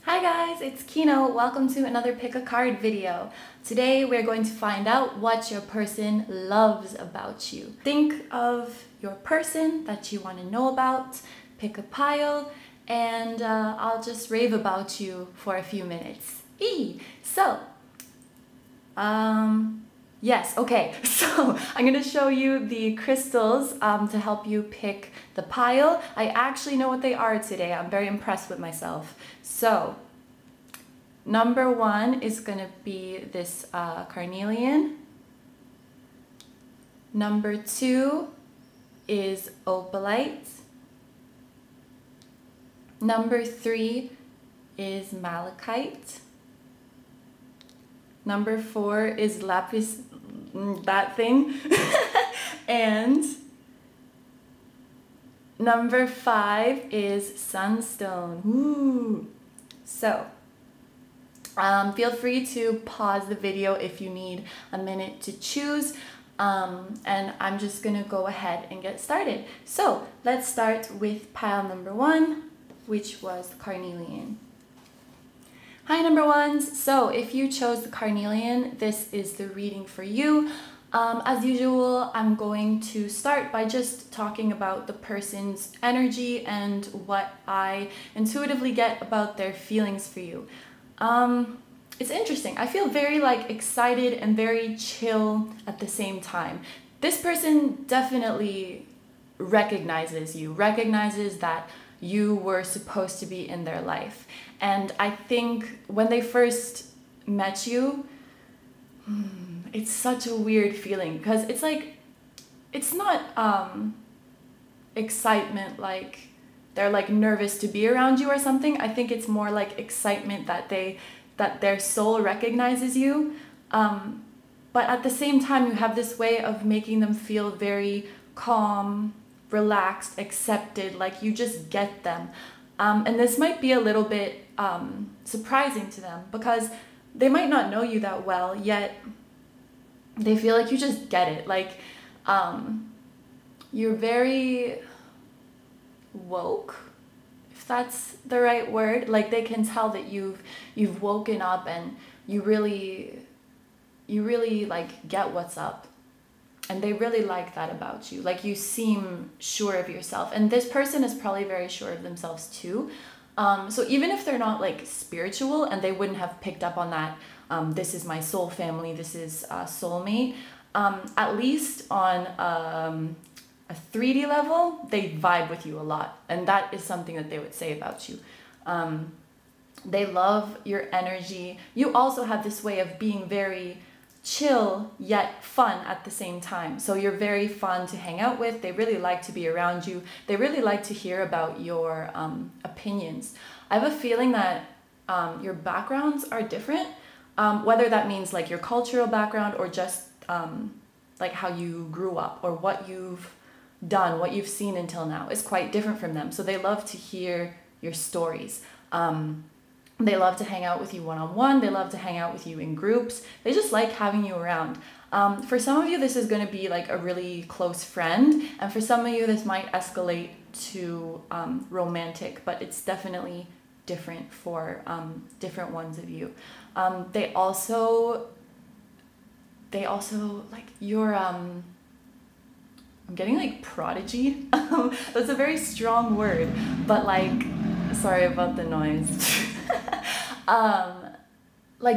Hi guys, it's Kino. Welcome to another pick a card video. Today we're going to find out what your person loves about you. Think of your person that you want to know about, pick a pile, and I'll just rave about you for a few minutes. Yes, okay, so I'm gonna show you the crystals to help you pick the pile. I actually know what they are today. I'm very impressed with myself. So, number one is gonna be this carnelian. Number two is opalite. Number three is malachite. Number four is lapis, that thing. And number five is sunstone. Ooh. So, feel free to pause the video if you need a minute to choose. And I'm just gonna go ahead and get started. So, let's start with pile number one, which was carnelian. Hi number ones, so if you chose the carnelian, this is the reading for you. As usual, I'm going to start by just talking about the person's energy and what I intuitively get about their feelings for you. It's interesting. I feel very excited and very chill at the same time. This person definitely recognizes you, recognizes that you were supposed to be in their life. And I think when they first met you, it's such a weird feeling because it's not excitement like they're nervous to be around you or something. I think it's more like excitement that their soul recognizes you. But at the same time, you have this way of making them feel very calm, relaxed, accepted, like you just get them. And this might be a little bit surprising to them because they might not know you that well, yet they feel like you just get it. You're very woke, if that's the right word. They can tell that you've woken up and you really get what's up. And they really like that about you. You seem sure of yourself. And this person is probably very sure of themselves too. So even if they're not spiritual and they wouldn't have picked up on that, this is my soul family, this is soulmate, at least on a 3D level, they vibe with you a lot. And that is something that they would say about you. They love your energy. You also have this way of being very chill yet fun at the same time. So you're very fun to hang out with. They really like to be around you. They really like to hear about your opinions. I have a feeling that your backgrounds are different, whether that means your cultural background or just how you grew up or what you've done, what you've seen until now is quite different from them. So they love to hear your stories. They love to hang out with you one-on-one. They love to hang out with you in groups. They just like having you around. For some of you, this is going to be a really close friend. And for some of you, this might escalate to romantic, but it's definitely different for different ones of you. They also your, I'm getting prodigy. That's a very strong word, but sorry about the noise.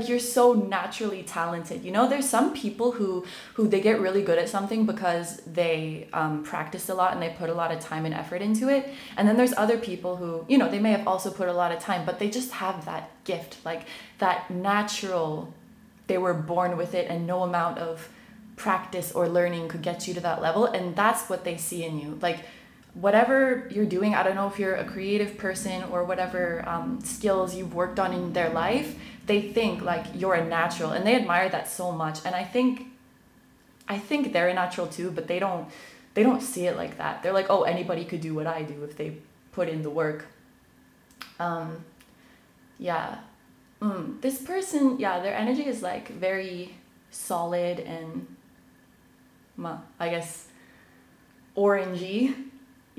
You're so naturally talented. You know, there's some people who they get really good at something because they practice a lot and they put a lot of time and effort into it. And then there's other people who, you know, they may have also put a lot of time, but they just have that gift, that natural, they were born with it and no amount of practice or learning could get you to that level. And that's what they see in you. Whatever you're doing, I don't know if you're a creative person or whatever skills you've worked on in their life, they think you're a natural and they admire that so much. And I think they're a natural too, but they don't see it like that. They're oh, anybody could do what I do if they put in the work. This person, their energy is very solid and I guess orangey.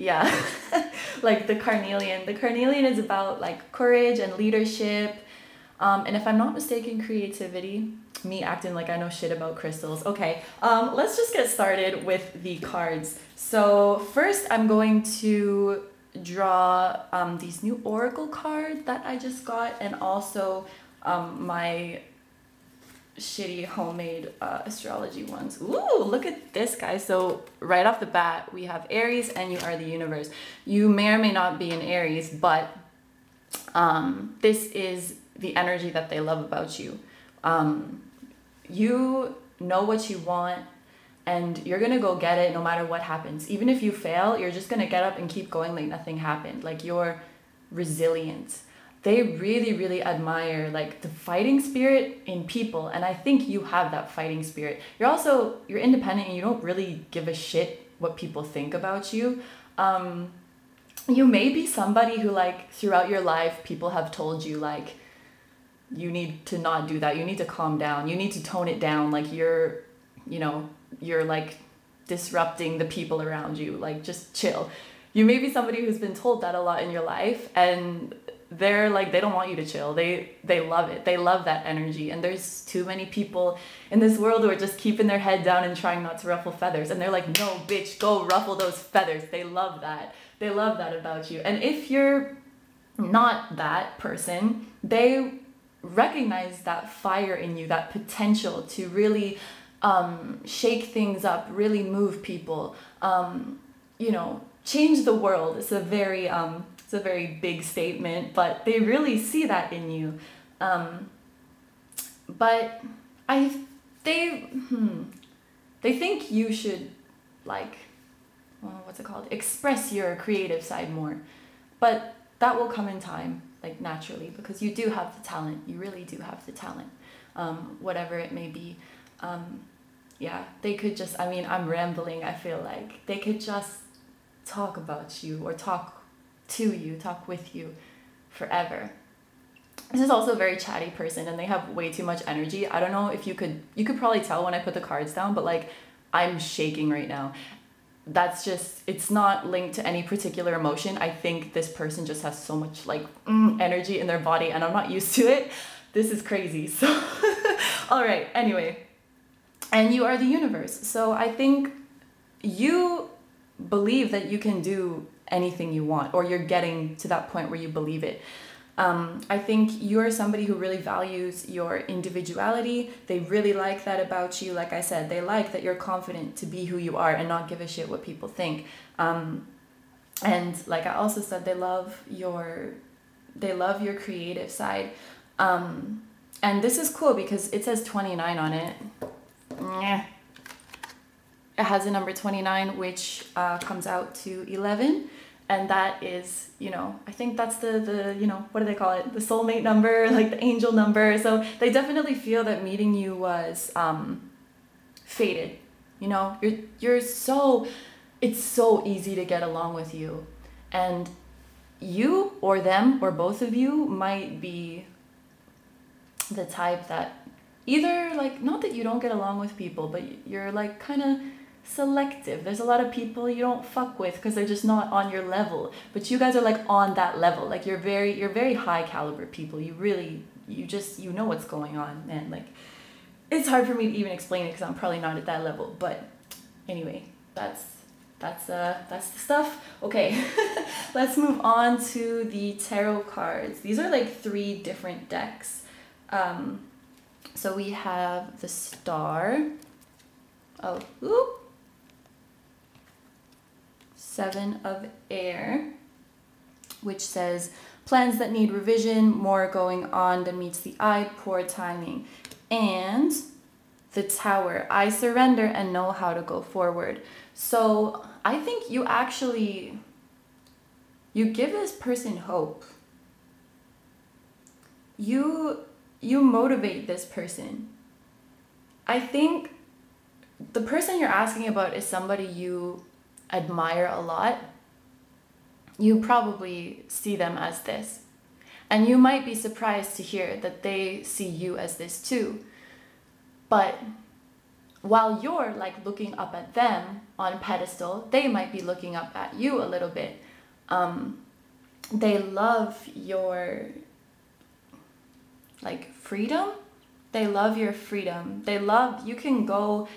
Yeah, like the carnelian. The carnelian is about like courage and leadership. And if I'm not mistaken, creativity. Me acting like I know shit about crystals. Okay, let's just get started with the cards. So first I'm going to draw these new oracle cards that I just got, and also my shitty homemade astrology ones. Ooh, look at this, guys. So right off the bat, we have Aries and you are the universe. You may or may not be an Aries, but this is the energy that they love about you. You know what you want and you're gonna go get it no matter what happens. Even if you fail, you're just gonna get up and keep going like nothing happened. Like, you're resilient. They really, really admire like the fighting spirit in people, and I think you have that fighting spirit. You're independent and you don't really give a shit what people think about you. You may be somebody who, like, throughout your life people have told you like, you need to not do that, you need to calm down, you need to tone it down, like you're like disrupting the people around you, like just chill. You may be somebody who's been told that a lot in your life, and they're like, they don't want you to chill. They love it. They love that energy. And there's too many people in this world who are just keeping their head down and trying not to ruffle feathers. And they're like, no, bitch, go ruffle those feathers. They love that. They love that about you. And if you're not that person, they recognize that fire in you, that potential to really shake things up, really move people, change the world. It's a very big statement, but they really see that in you. But they think you should, like, express your creative side more, but that will come in time, like naturally, because you do have the talent. You really do have the talent, whatever it may be. Yeah, they could just, I'm rambling. I feel like they could just talk about you or talk to you, talk with you forever. This is also a very chatty person, and they have way too much energy. I don't know if you could probably tell when I put the cards down, but like, I'm shaking right now. That's just, it's not linked to any particular emotion. I think this person just has so much like energy in their body, and I'm not used to it. This is crazy. So all right, anyway, and you are the universe. So I think you believe that you can do anything you want, or you're getting to that point where you believe it. I think you're somebody who really values your individuality. They really like that about you. Like I said, they like that you're confident to be who you are and not give a shit what people think. And like I also said, they love your creative side. And this is cool because it says 29 on it. It has a number 29, which comes out to 11. And that is, I think that's the what do they call it? The soulmate number, like the angel number. So they definitely feel that meeting you was fated. It's so easy to get along with you. And you or them or both of you might be the type that either, like, not that you don't get along with people, but you're like kind of selective. There's a lot of people you don't fuck with because they're just not on your level, but you guys are like on that level. Like you're very high caliber people. You know what's going on, and like it's hard for me to even explain it because I'm probably not at that level. But anyway, that's the stuff. Okay. Let's move on to the tarot cards. These are like 3 different decks. So we have the Star. Oh, ooh. 7 of Air, which says plans that need revision, more going on than meets the eye, poor timing. And the Tower, I surrender and know how to go forward. So I think you give this person hope. You motivate this person. I think the person you're asking about is somebody you admire a lot. You probably see them as this. And you might be surprised to hear that they see you as this too. But while you're like looking up at them on a pedestal, they might be looking up at you a little bit. They love your like freedom. They love your freedom. They love, you can go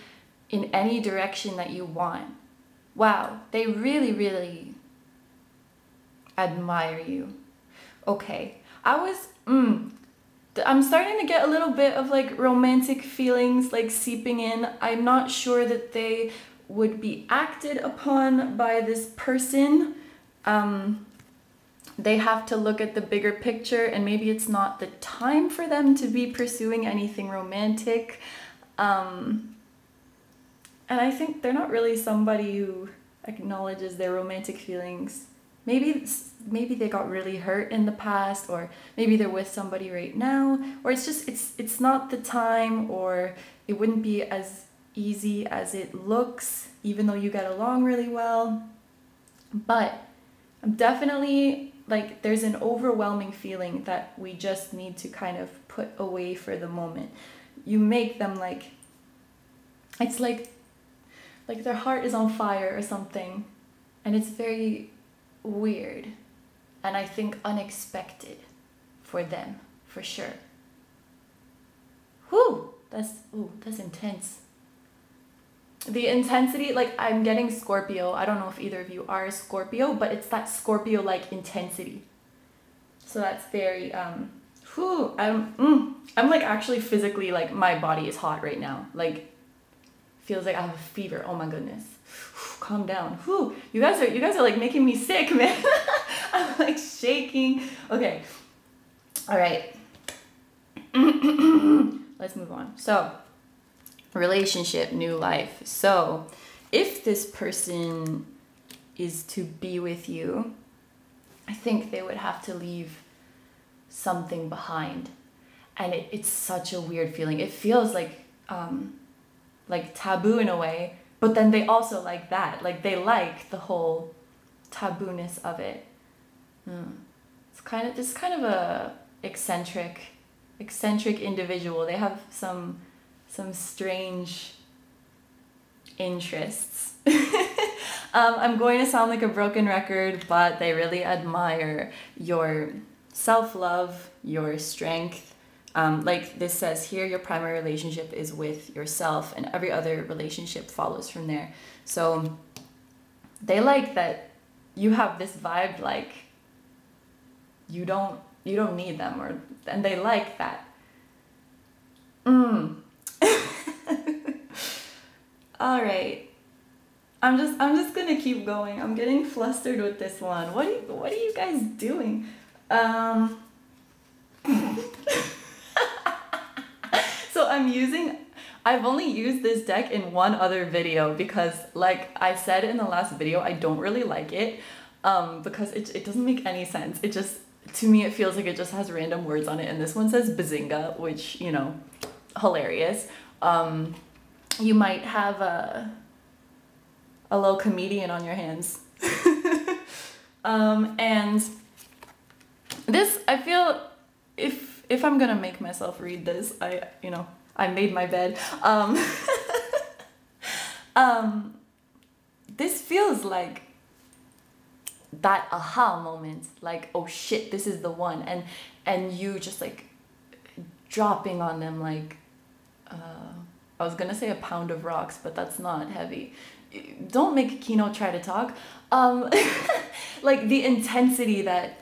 in any direction that you want. Wow, they really, really admire you. Okay, I'm starting to get a little bit of like romantic feelings like seeping in. I'm not sure that they would be acted upon by this person. They have to look at the bigger picture, and maybe it's not the time for them to be pursuing anything romantic. And I think they're not really somebody who acknowledges their romantic feelings. Maybe they got really hurt in the past, or maybe they're with somebody right now, or it's just it's not the time, or it wouldn't be as easy as it looks, even though you get along really well. But I'm definitely like, there's an overwhelming feeling that we just need to kind of put away for the moment. You make them like, it's like their heart is on fire or something, and it's very weird, and I think unexpected for them, for sure. Whew, that's intense. The intensity, like I'm getting Scorpio. I don't know if either of you are a Scorpio, but it's that Scorpio-like intensity. So that's very, whew, I'm like actually physically, like my body is hot right now. Like, feels like I have a fever. Oh my goodness. Calm down. Whew, you guys are like making me sick, man. I'm like shaking. Okay. All right. Let's move on. So, relationship, new life. So, if this person is to be with you, I think they would have to leave something behind. And it's such a weird feeling. It feels like taboo in a way, but then they also like that. Like they like the whole tabooness of it. It's kind of a eccentric individual. They have some strange interests. I'm going to sound like a broken record, but they really admire your self-love, your strength. Like this says here, your primary relationship is with yourself, and every other relationship follows from there. So they like that you have this vibe, like you don't need them, and they like that. All right. I'm just gonna keep going. I'm getting flustered with this one. What are you guys doing? So I've only used this deck in one other video because, like I said in the last video, I don't really like it because it doesn't make any sense. It just, to me, it feels like it just has random words on it, and this one says bazinga, which, you know, hilarious. You might have a little comedian on your hands. And this, I feel, if I'm gonna make myself read this, I made my bed. This feels like that aha moment, like, oh shit, this is the one, and you just like dropping on them like, I was gonna say a pound of rocks, but that's not heavy. Don't make Kino try to talk. Like the intensity that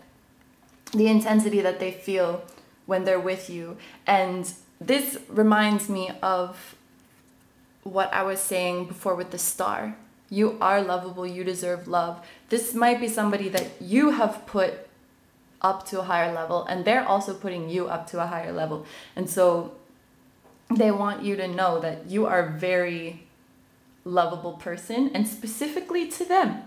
they feel when they're with you. And this reminds me of what I was saying before with the star. You are lovable, you deserve love. This might be somebody that you have put up to a higher level, and they're also putting you up to a higher level. And so they want you to know that you are a very lovable person, and specifically to them.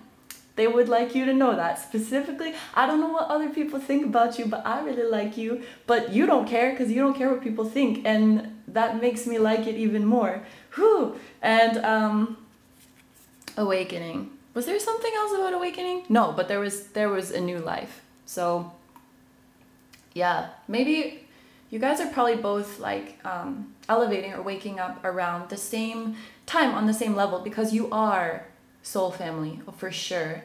They would like you to know that specifically. I don't know what other people think about you, but I really like you. But you don't care because you don't care what people think, and that makes me like it even more. Whew. And awakening. Was there something else about awakening? No, but there was a new life. So yeah, maybe you guys are probably both like elevating or waking up around the same time on the same level, because you are soul family for sure.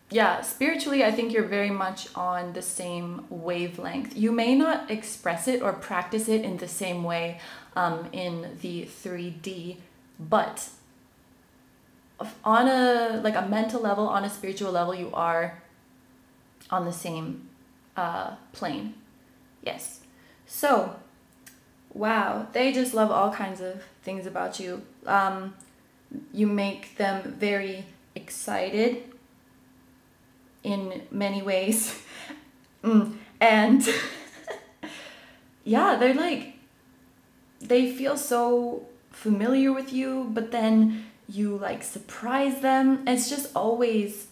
Yeah, spiritually, I think you're very much on the same wavelength. You may not express it or practice it in the same way in the 3D, but on a like a mental level, on a spiritual level, you are on the same plane. Yes. So, wow, they just love all kinds of things about you. You make them very excited in many ways. And yeah, they're like, they feel so familiar with you, but then you like surprise them. It's always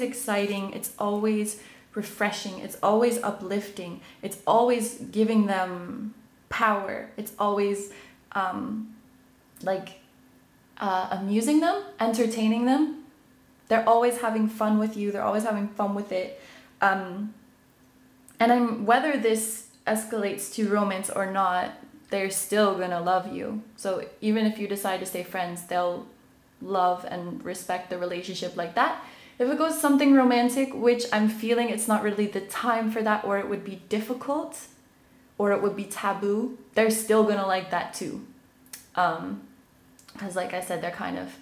exciting. It's always refreshing. It's always uplifting. It's always giving them power. It's always amusing them, entertaining them. They're always having fun with you. They're always having fun with it. And whether this escalates to romance or not, they're still gonna love you. So even if you decide to stay friends, they'll love and respect the relationship like that. If it goes something romantic, which I'm feeling it's not really the time for that, or it would be difficult, or it would be taboo, they're still gonna like that too. Because like I said, they're kind of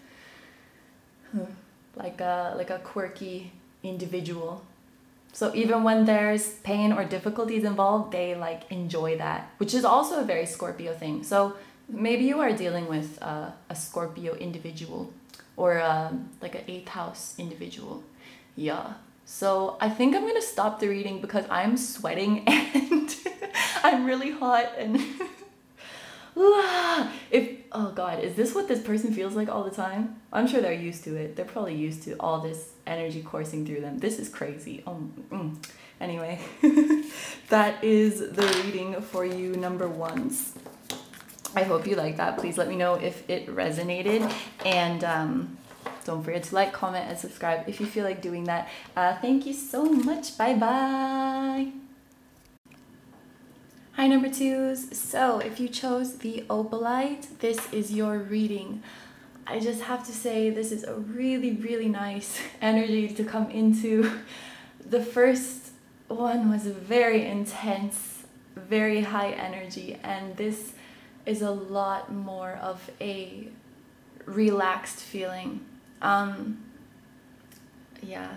like a quirky individual. So even when there's pain or difficulties involved, they like enjoy that, which is also a very Scorpio thing. So maybe you are dealing with a Scorpio individual, or like an 8th house individual. Yeah. So I think I'm gonna stop the reading because I'm sweating and I'm really hot and oh god, is this what this person feels like all the time? I'm sure they're used to it. They're probably used to all this energy coursing through them. This is crazy. Anyway, that is the reading for you, number ones. I hope you like that. Please let me know if it resonated, and don't forget to like, comment, and subscribe if you feel like doing that. Thank you so much. Bye bye. Hi, number twos. So if you chose the opalite, this is your reading. I just have to say this is a really, really nice energy to come into. The first one was very intense, very high energy, and this is a lot more of a relaxed feeling. Yeah.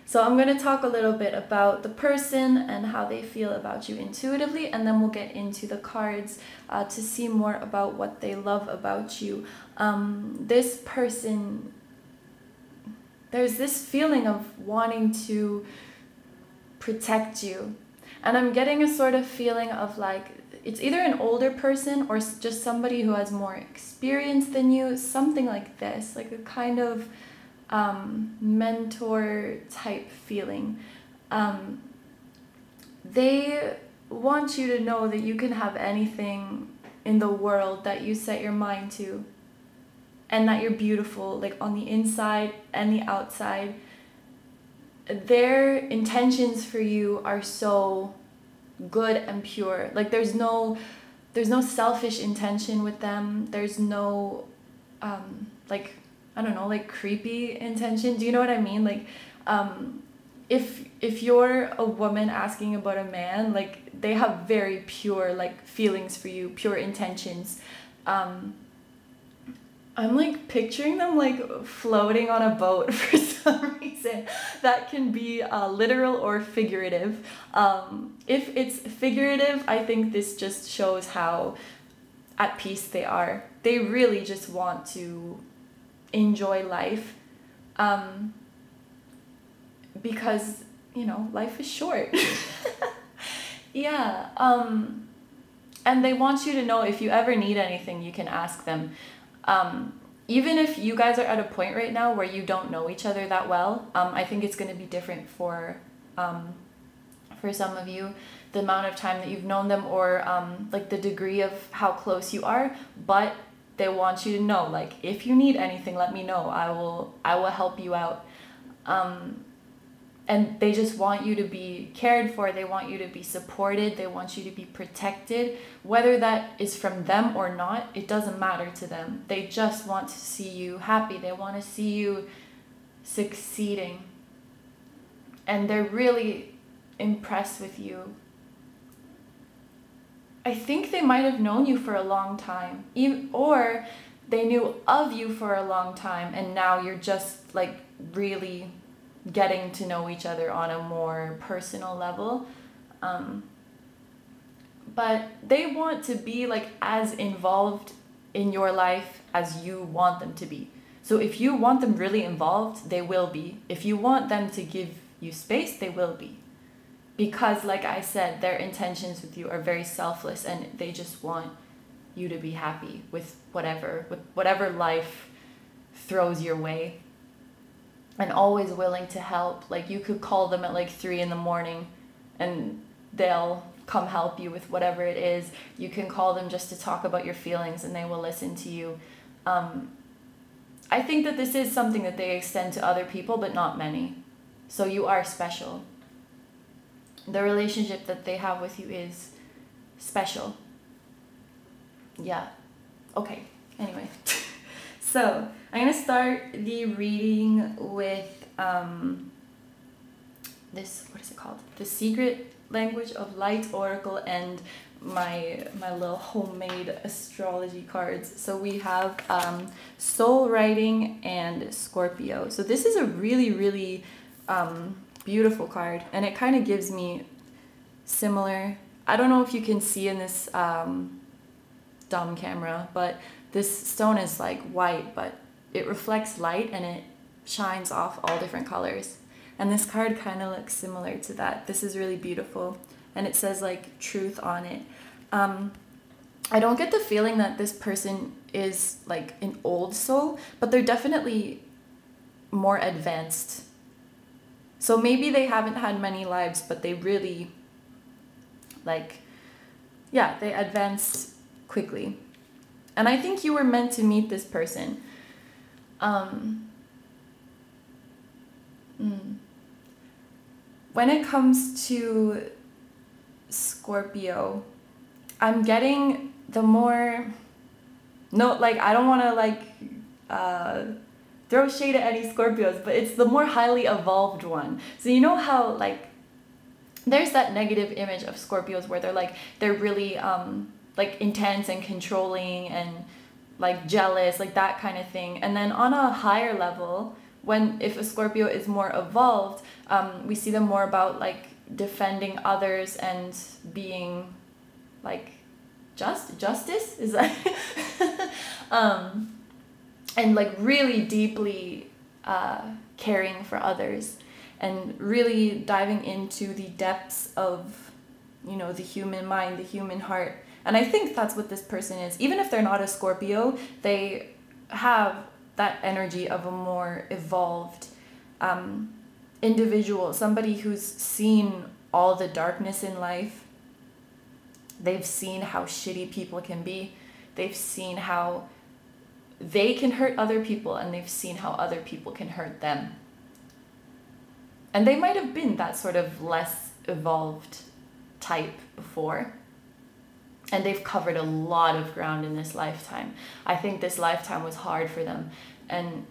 So I'm going to talk a little bit about the person and how they feel about you intuitively, and then we'll get into the cards to see more about what they love about you. This person, there's this feeling of wanting to protect you. And I'm getting a sort of feeling of like, it's either an older person or just somebody who has more experience than you, something like this, like a kind of mentor type feeling. They want you to know that you can have anything in the world that you set your mind to, and that you're beautiful, like on the inside and the outside. Their intentions for you are so good and pure. Like there's no selfish intention with them. There's no like, I don't know, like creepy intention. Do you know what I mean? Like if you're a woman asking about a man, like they have very pure like feelings for you, pure intentions. I'm like picturing them like floating on a boat for some reason. That can be literal or figurative. If it's figurative, I think this just shows how at peace they are. They really just want to enjoy life, because, you know, life is short. Yeah. And they want you to know if you ever need anything, you can ask them. Even if you guys are at a point right now where you don't know each other that well, I think it's going to be different for some of you, the amount of time that you've known them, or like the degree of how close you are. But they want you to know, like, if you need anything, let me know. I will help you out. And they just want you to be cared for, they want you to be supported, they want you to be protected. Whether that is from them or not, it doesn't matter to them. They just want to see you happy, they want to see you succeeding. And they're really impressed with you. I think they might have known you for a long time, or they knew of you for a long time, and now you're just like really getting to know each other on a more personal level. But they want to be like as involved in your life as you want them to be. So if you want them really involved, they will be. If you want them to give you space, they will be. Because like I said, their intentions with you are very selfless, and they just want you to be happy with whatever life throws your way. And always willing to help. Like you could call them at like 3 a.m. and they'll come help you with whatever it is. You can call them just to talk about your feelings and they will listen to you. I think that this is something that they extend to other people, but not many. So you are special. The relationship that they have with you is special. Yeah. Okay. Anyway. So I'm going to start the reading with this, what is it called? The Secret Language of Light Oracle and my little homemade astrology cards. So we have Soul Writing and Scorpio. So this is a really, really beautiful card, and it kind of gives me similar, I don't know if you can see in this dumb camera, but this stone is like white, but it reflects light and it shines off all different colors. And this card kind of looks similar to that. This is really beautiful. And it says like truth on it. I don't get the feeling that this person is like an old soul, but they're definitely more advanced. So maybe they haven't had many lives, but they really like, yeah, they advanced quickly. And I think you were meant to meet this person. When it comes to Scorpio, I'm getting the more, no, like I don't want to like throw shade at any Scorpios, but it's the more highly evolved one. So you know how like there's that negative image of Scorpios where they're really like intense and controlling and like jealous, like that kind of thing. And then on a higher level, if a Scorpio is more evolved, we see them more about like defending others and being like justice is that and like really deeply caring for others and really diving into the depths of, you know, the human mind, the human heart. And I think that's what this person is. Even if they're not a Scorpio, they have that energy of a more evolved individual, somebody who's seen all the darkness in life. They've seen how shitty people can be. They've seen how they can hurt other people, and they've seen how other people can hurt them. And they might have been that sort of less evolved type before. And they've covered a lot of ground in this lifetime. I think this lifetime was hard for them. And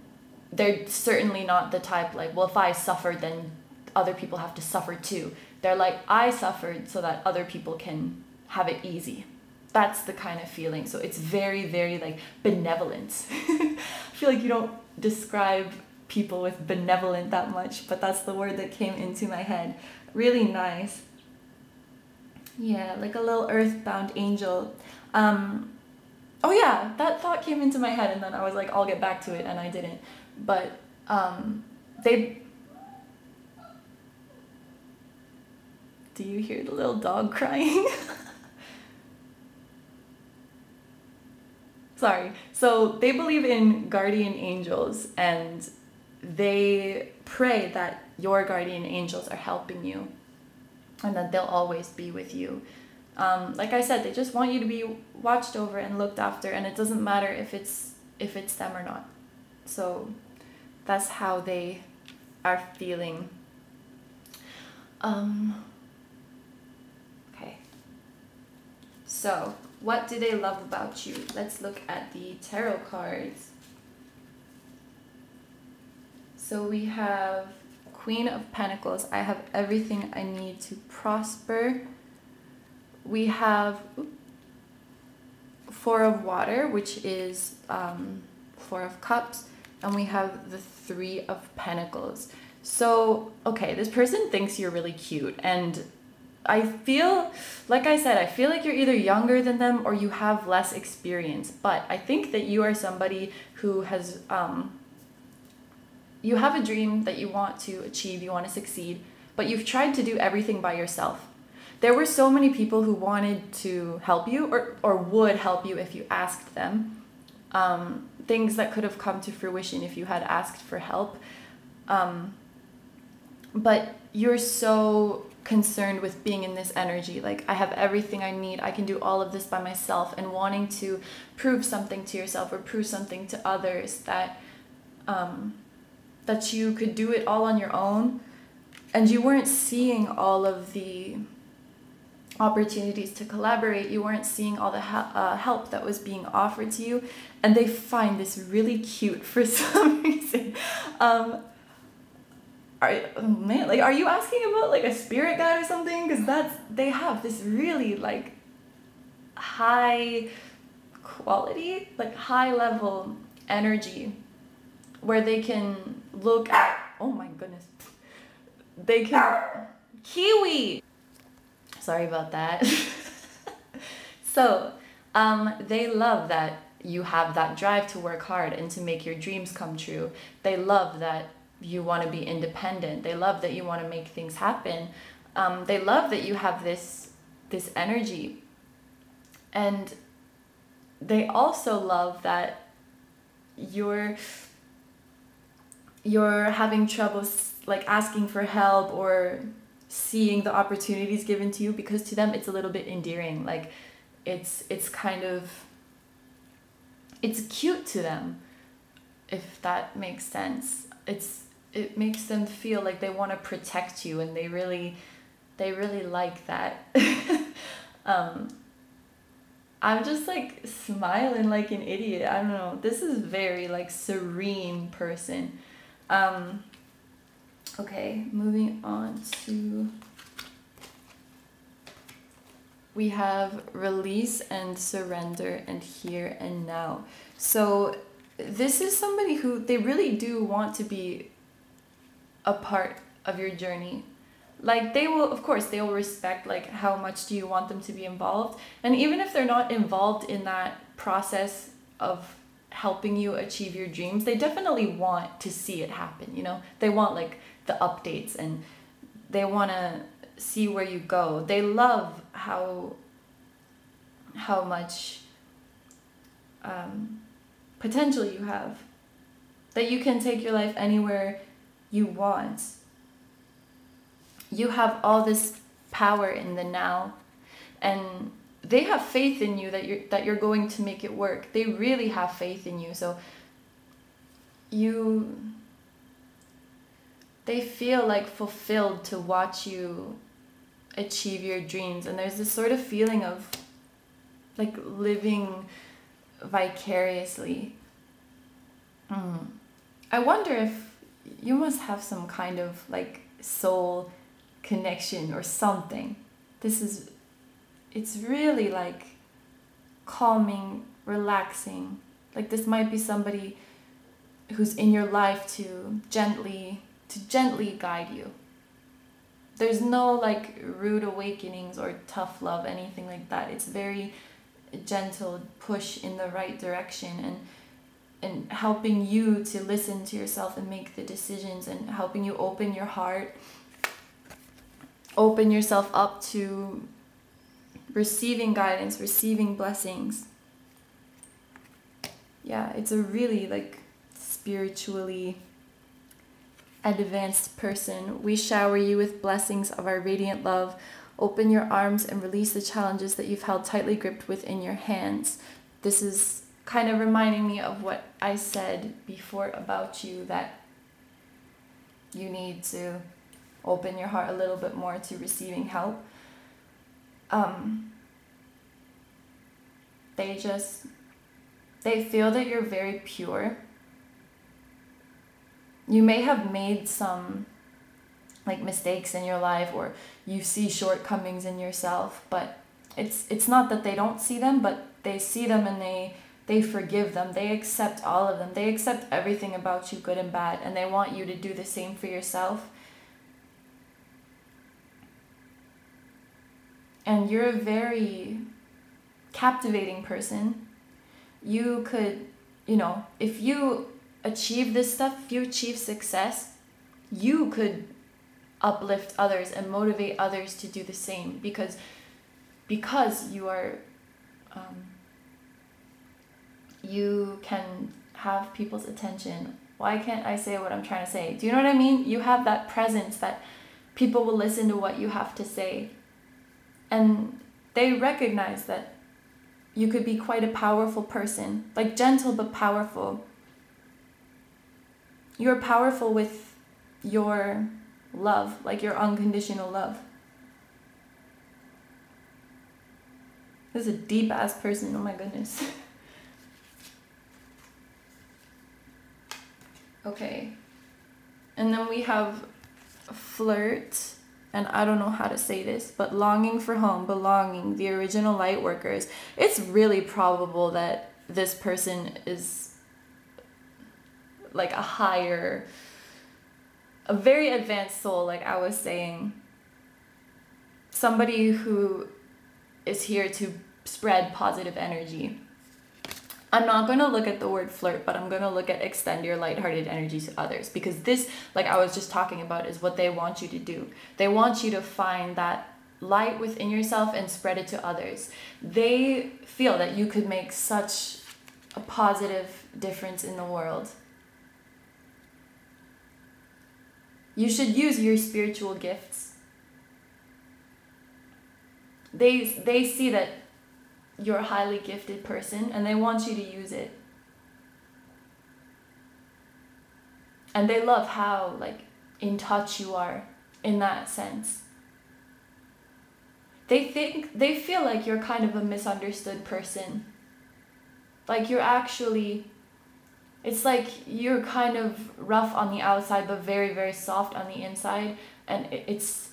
they're certainly not the type like, well, if I suffered, then other people have to suffer too. They're like, I suffered so that other people can have it easy. That's the kind of feeling. So it's very, very like benevolent. I feel like you don't describe people with benevolent that much, but that's the word that came into my head. Really nice. Yeah, like a little earthbound angel. Oh yeah, that thought came into my head and then I was like, I'll get back to it, and I didn't. But they... Do you hear the little dog crying? Sorry. So they believe in guardian angels, and they pray that your guardian angels are helping you and that they'll always be with you. Like I said, they just want you to be watched over and looked after, and it doesn't matter if it's them or not. So that's how they are feeling. Okay. So, what do they love about you? Let's look at the tarot cards. So we have Queen of Pentacles. I have everything I need to prosper. We have Four of Water, which is Four of Cups. And we have the Three of Pentacles. So, okay, this person thinks you're really cute. And I feel, like I said, I feel like you're either younger than them or you have less experience. But I think that you are somebody who has... you have a dream that you want to achieve, you want to succeed, but you've tried to do everything by yourself. There were so many people who wanted to help you or would help you if you asked them. Things that could have come to fruition if you had asked for help. But you're so concerned with being in this energy, like I have everything I need, I can do all of this by myself, and wanting to prove something to yourself or prove something to others that that you could do it all on your own, and you weren't seeing all of the opportunities to collaborate, you weren't seeing all the help that was being offered to you, and they find this really cute for some reason. Are you asking about like a spirit guide or something? Because they have this really like high quality, like high level energy where they can look at, oh my goodness, they can, kiwi, sorry about that. So they love that you have that drive to work hard and to make your dreams come true. They love that you want to be independent. They love that you want to make things happen. They love that you have this energy. And they also love that you're having trouble like asking for help or seeing the opportunities given to you, because to them it's a little bit endearing. Like it's kind of, it's cute to them, if that makes sense. It makes them feel like they want to protect you, and they really like that. I'm just like smiling like an idiot. I don't know. This is very like serene person. Okay, moving on to, we have release and surrender and here and now. So this is somebody who, they really do want to be a part of your journey. Like they will, of course, they will respect like how much do you want them to be involved. And even if they're not involved in that process of helping you achieve your dreams, they definitely want to see it happen, you know? They want like the updates and they want to see where you go. They love how much potential you have, that you can take your life anywhere you want. You have all this power in the now, and they have faith in you that you're going to make it work. They really have faith in you. So they feel like fulfilled to watch you achieve your dreams. And there's this sort of feeling of like living vicariously. I wonder if you must have some kind of like soul connection or something. It's really like calming, relaxing. Like this might be somebody who's in your life to gently guide you. There's no like rude awakenings or tough love, anything like that. It's very gentle push in the right direction, and helping you to listen to yourself and make the decisions, and helping you open your heart, open yourself up to receiving guidance, receiving blessings. Yeah, it's a really like spiritually advanced person. We shower you with blessings of our radiant love. Open your arms and release the challenges that you've held tightly gripped within your hands. This is kind of reminding me of what I said before about you, that you need to open your heart a little bit more to receiving help. They feel that you're very pure. You may have made some like mistakes in your life, or you see shortcomings in yourself, but it's not that they don't see them, but they see them and they forgive them. They accept all of them. They accept everything about you, good and bad, and they want you to do the same for yourself. And you're a very captivating person. You could, if you achieve this stuff, if you achieve success, you could uplift others and motivate others to do the same, because you are you can have people's attention. Why can't I say what I'm trying to say? Do you know what I mean? You have that presence that people will listen to what you have to say, and they recognize that you could be quite a powerful person, like gentle but powerful. You're powerful with your love, like your unconditional love. This is a deep ass person, oh my goodness. Okay. And then we have flirt, and I don't know how to say this, but longing for home, belonging, the original light workers. It's really probable that this person is like a very advanced soul, like I was saying. Somebody who is here to spread positive energy. I'm not going to look at the word flirt, but I'm going to look at extend your lighthearted energy to others, because this, like I was just talking about, is what they want you to do. They want you to find that light within yourself and spread it to others. They feel that you could make such a positive difference in the world. You should use your spiritual gifts. They see that you're a highly gifted person, and they want you to use it. And they love how like in touch you are in that sense. They feel like you're kind of a misunderstood person. Like you're actually, it's like you're kind of rough on the outside but very, very soft on the inside, and it's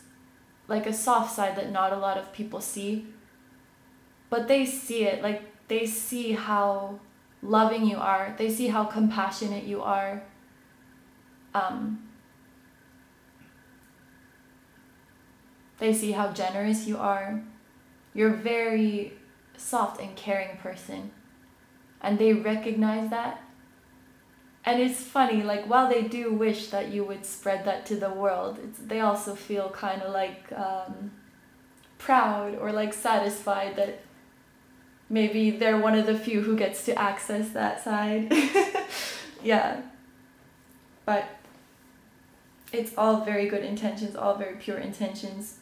like a soft side that not a lot of people see. But they see it, like they see how loving you are. They see how compassionate you are. They see how generous you are. You're a very soft and caring person. And they recognize that. And it's funny, like while they do wish that you would spread that to the world, they also feel kind of like proud or like satisfied that maybe they're one of the few who gets to access that side. Yeah. But it's all very good intentions, all very pure intentions.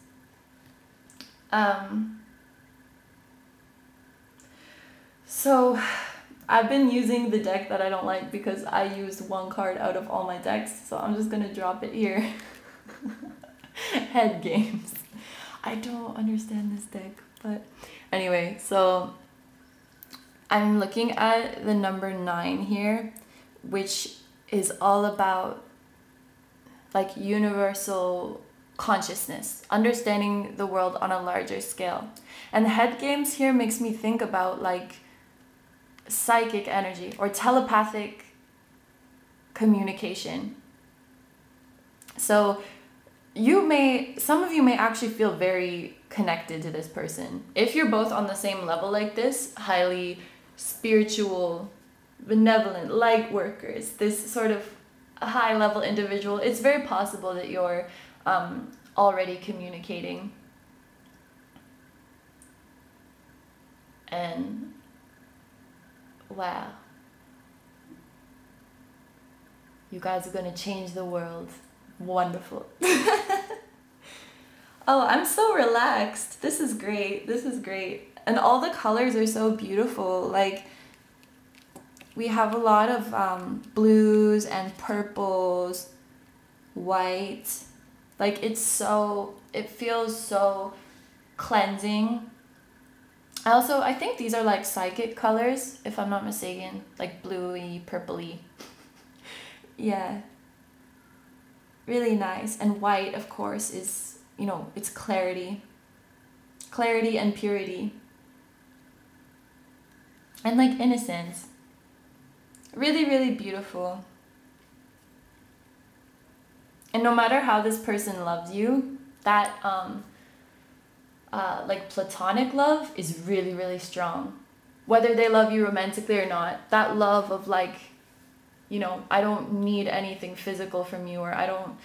So I've been using the deck that I don't like because I used one card out of all my decks, so I'm just gonna drop it here. Head games. I don't understand this deck, but anyway, so I'm looking at the number 9 here, which is all about like universal consciousness, understanding the world on a larger scale. And head games here makes me think about like psychic energy or telepathic communication. So some of you may actually feel very connected to this person. If you're both on the same level like this, highly spiritual, benevolent, light workers, this sort of high level individual, it's very possible that you're already communicating. And wow, you guys are gonna change the world. Wonderful. Oh, I'm so relaxed. This is great. This is great. And all the colors are so beautiful. Like, we have a lot of blues and purples, white, Like it feels so cleansing. I think these are like psychic colors, if I'm not mistaken, like bluey, purpley. Yeah, really nice. And white, of course, is, you know, it's clarity and purity, and like innocence. Really, really beautiful. And no matter how this person loves you, that like platonic love is really, really strong. Whether they love you romantically or not, that love of like, you know, I don't need anything physical from you, or I don't,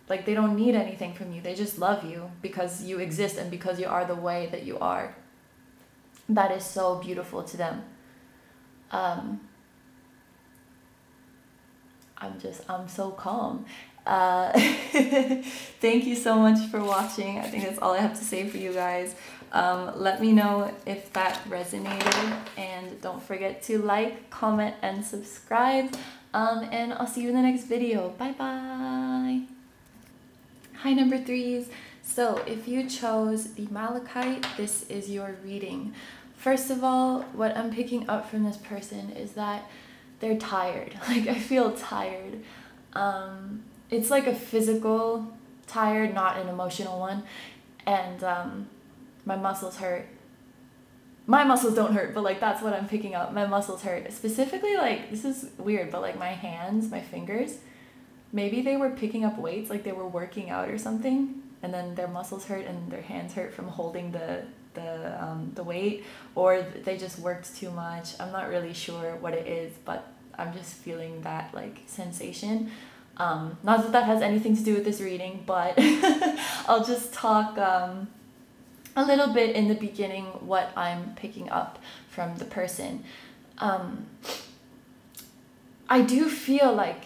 like, they don't need anything from you. They just love you because you exist and because you are the way that you are. That is so beautiful to them. I'm so calm. Thank you so much for watching. I think that's all I have to say for you guys. Let me know if that resonated, and don't forget to like, comment, and subscribe. And I'll see you in the next video. Bye bye. Hi, number 3s. So if you chose the Malachite, this is your reading. First of all, what I'm picking up from this person is that they're tired. Like, I feel tired. It's like a physical tired, not an emotional one. And my muscles hurt. My muscles don't hurt, but like that's what I'm picking up. My muscles hurt. Specifically, like, this is weird, but like my hands, my fingers, maybe they were picking up weights, like they were working out or something, and then their muscles hurt and their hands hurt from holding the weight, or they just worked too much. I'm not really sure what it is, but I'm just feeling that like sensation. Not that that has anything to do with this reading, but I'll just talk a little bit in the beginning what I'm picking up from the person. I do feel like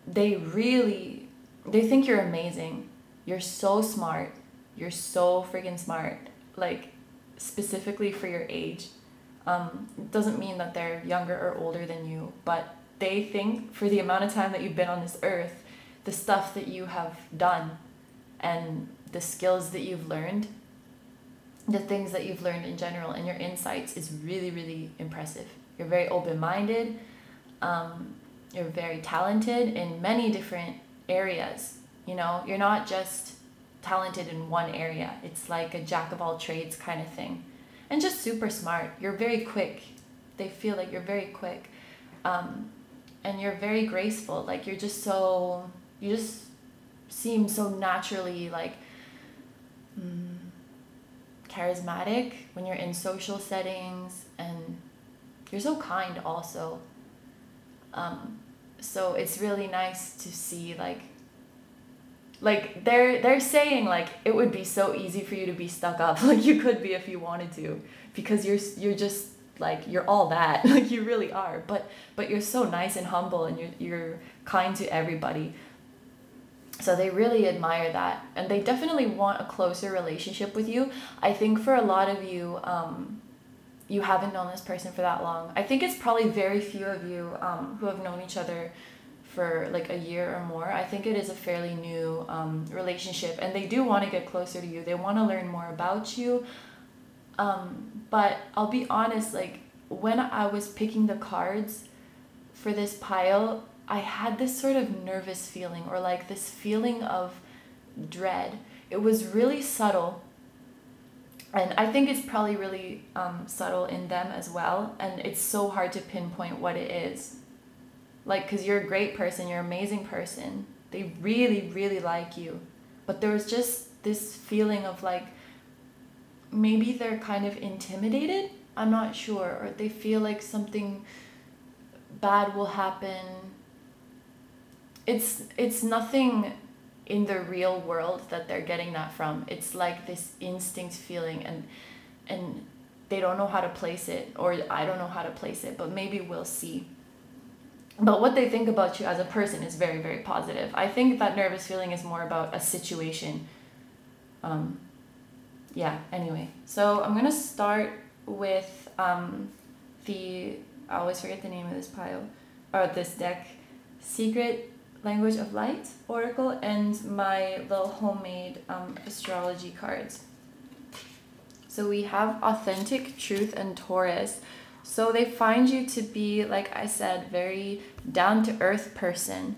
they think you're amazing. You're so smart. You're so freaking smart. Like, specifically for your age. It doesn't mean that they're younger or older than you, but they think for the amount of time that you've been on this earth, the stuff that you have done and the skills that you've learned, the things that you've learned in general, and your insights is really, really impressive. You're very open-minded. You're very talented in many different areas. You know, you're not just talented in one area. It's like a jack of all trades kind of thing. And just super smart. You're very quick. They feel like you're very quick. And you're very graceful. Like, you just seem so naturally like charismatic when you're in social settings, and you're so kind also. So it's really nice to see like they're saying like it would be so easy for you to be stuck up, like you could be if you wanted to, because you're just like, you're all that, like you really are, but you're so nice and humble, and you're kind to everybody. So they really admire that, and they definitely want a closer relationship with you. I think for a lot of you, you haven't known this person for that long. I think it's probably very few of you who have known each other for like a year or more. I think it is a fairly new relationship, and they do want to get closer to you. They want to learn more about you. But I'll be honest, like when I was picking the cards for this pile, I had this sort of nervous feeling, or like this feeling of dread. It was really subtle. And I think it's probably really subtle in them as well. And it's so hard to pinpoint what it is. Like, because you're a great person, you're an amazing person. They really, really like you. But there was just this feeling of like, maybe they're kind of intimidated. I'm not sure. Or they feel like something bad will happen. It's nothing in the real world that they're getting that from. It's like this instinct feeling, and they don't know how to place it, or I don't know how to place it, but maybe we'll see. But what they think about you as a person is very, very positive. I think that nervous feeling is more about a situation. Yeah, anyway. So I'm going to start with I always forget the name of this pile, or this deck. Secret Language of Light oracle, and my little homemade astrology cards. So we have Authentic Truth and Taurus. So they find you to be, like I said, very down-to-earth person.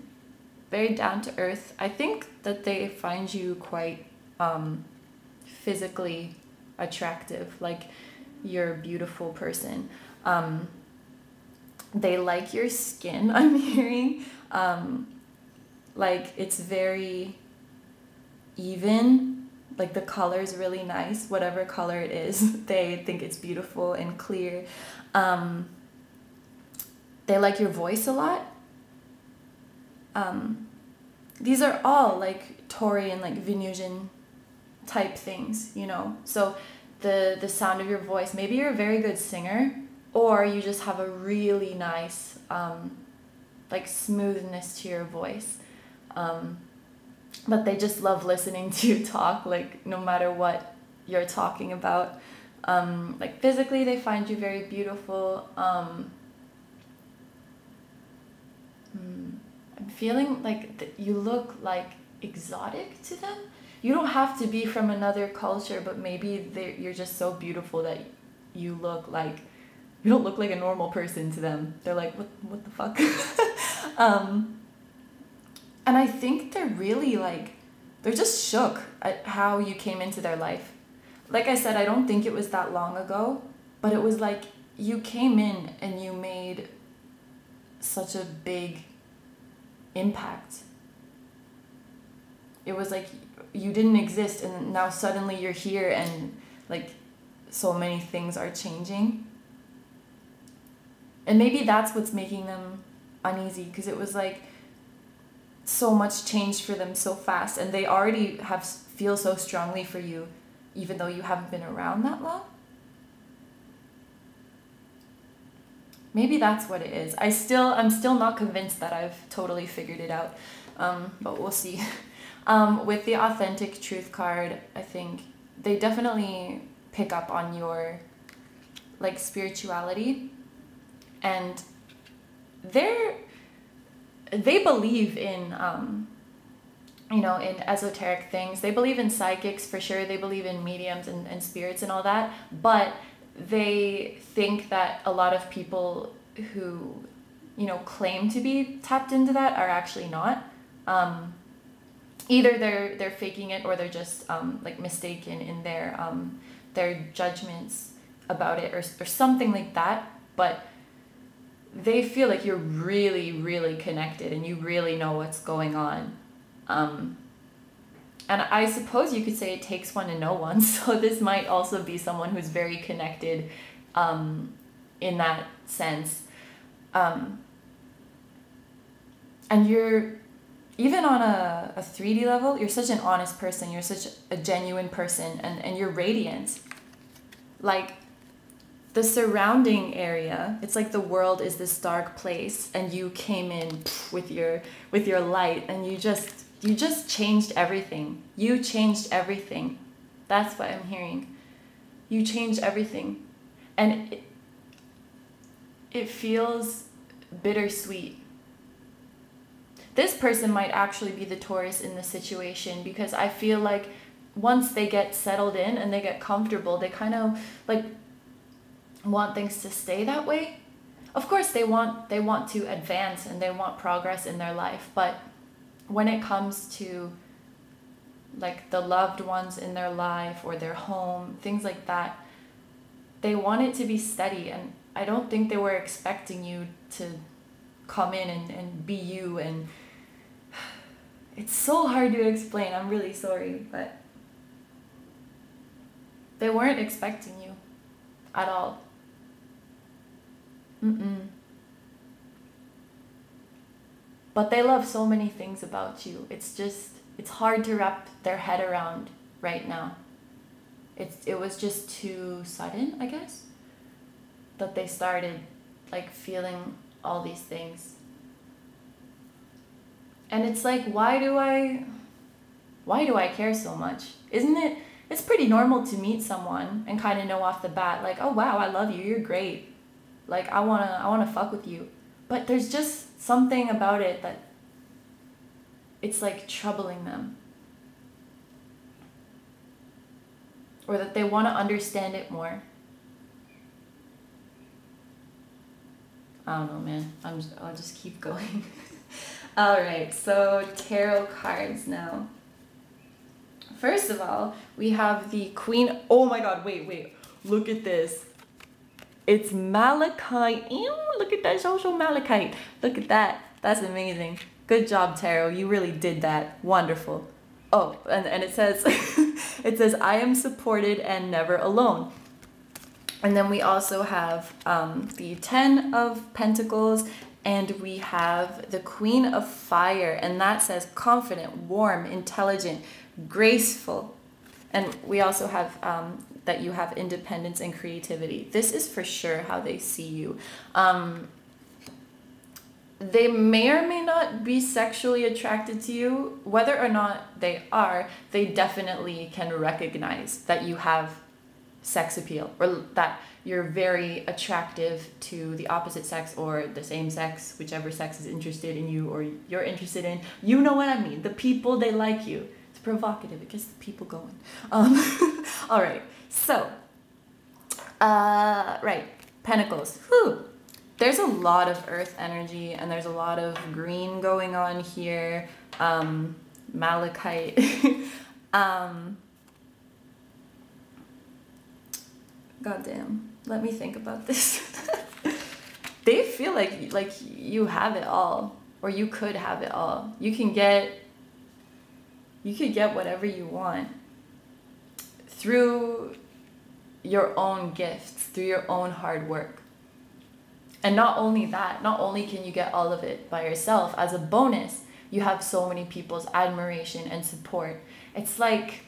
Very down-to-earth. I think that they find you quite physically attractive. Like, you're a beautiful person. They like your skin, I'm hearing. Like, it's very even. Like, the color is really nice, whatever color it is. They think it's beautiful and clear. They like your voice a lot. These are all like Taurian, like Venusian type things, you know. So the sound of your voice, maybe you're a very good singer, or you just have a really nice like smoothness to your voice. But they just love listening to you talk, like no matter what you're talking about. Like physically, they find you very beautiful. I'm feeling like you look like exotic to them. You don't have to be from another culture, but maybe you're just so beautiful that you don't look like a normal person to them. They're like, what the fuck? And I think they're really like, they're just shook at how you came into their life. Like I said, I don't think it was that long ago, but it was like you came in and you made such a big impact. It was like you didn't exist, and now suddenly you're here, and like so many things are changing. And maybe that's what's making them uneasy, because it was like so much changed for them so fast, and they already feel so strongly for you, even though you haven't been around that long. Maybe that's what it is. I'm still not convinced that I've totally figured it out, but we'll see. With the Authentic Truth card, I think they definitely pick up on your like spirituality, and they believe in you know, in esoteric things. They believe in psychics for sure. They believe in mediums and spirits and all that, but they think that a lot of people who, you know, claim to be tapped into that are actually not. Either they're faking it, or they're just like mistaken in their judgments about it, or something like that. But they feel like you're really, really connected and you really know what's going on. And I suppose you could say it takes one to know one. So this might also be someone who's very connected in that sense. And you're, even on a 3D level, you're such an honest person. You're such a genuine person, and you're radiant. Like, the surrounding area, it's like the world is this dark place, and you came in with your light, and you just changed everything. You changed everything. That's what I'm hearing. You changed everything. And it feels bittersweet. This person might actually be the Taurus in the situation, because I feel like once they get settled in and they get comfortable, they kind of like want things to stay that way. Of course they want to advance and they want progress in their life, but when it comes to like the loved ones in their life or their home, things like that, they want it to be steady. And I don't think they were expecting you to come in and be you, and it's so hard to explain. I'm really sorry, but they weren't expecting you at all. But they love so many things about you. It's hard to wrap their head around right now. It was just too sudden, I guess, that they started like feeling all these things. And it's like, why do I care so much? Isn't it? It's pretty normal to meet someone and kind of know off the bat, like, oh wow, I love you, you're great. Like, I wanna fuck with you. But there's just something about it that it's like troubling them, or that they want to understand it more. I don't know, man. I'll just keep going. All right, so tarot cards now. First of all, we have the Queen. Oh my God, wait. Look at this. It's malachite. Ew, look at that social malachite. Look at that. That's amazing. Good job, tarot. You really did that. Wonderful. Oh, and it says, it says, I am supported and never alone. And then we also have the 10 of Pentacles, and we have the Queen of Fire, and that says confident, warm, intelligent, graceful. And we also have that you have independence and creativity. This is for sure how they see you. They may or may not be sexually attracted to you. Whether or not they are, they definitely can recognize that you have sex appeal, or that you're very attractive to the opposite sex or the same sex, whichever sex is interested in you or you're interested in. You know what I mean. The people, they like you. It's provocative. It gets the people going. All right. So, right. Pentacles. Whew. There's a lot of earth energy, and there's a lot of green going on here. Malachite. Goddamn. Let me think about this. They feel like you have it all, or you could have it all. You could get whatever you want through your own gifts, through your own hard work. And not only that, not only can you get all of it by yourself, as a bonus, you have so many people's admiration and support. It's like,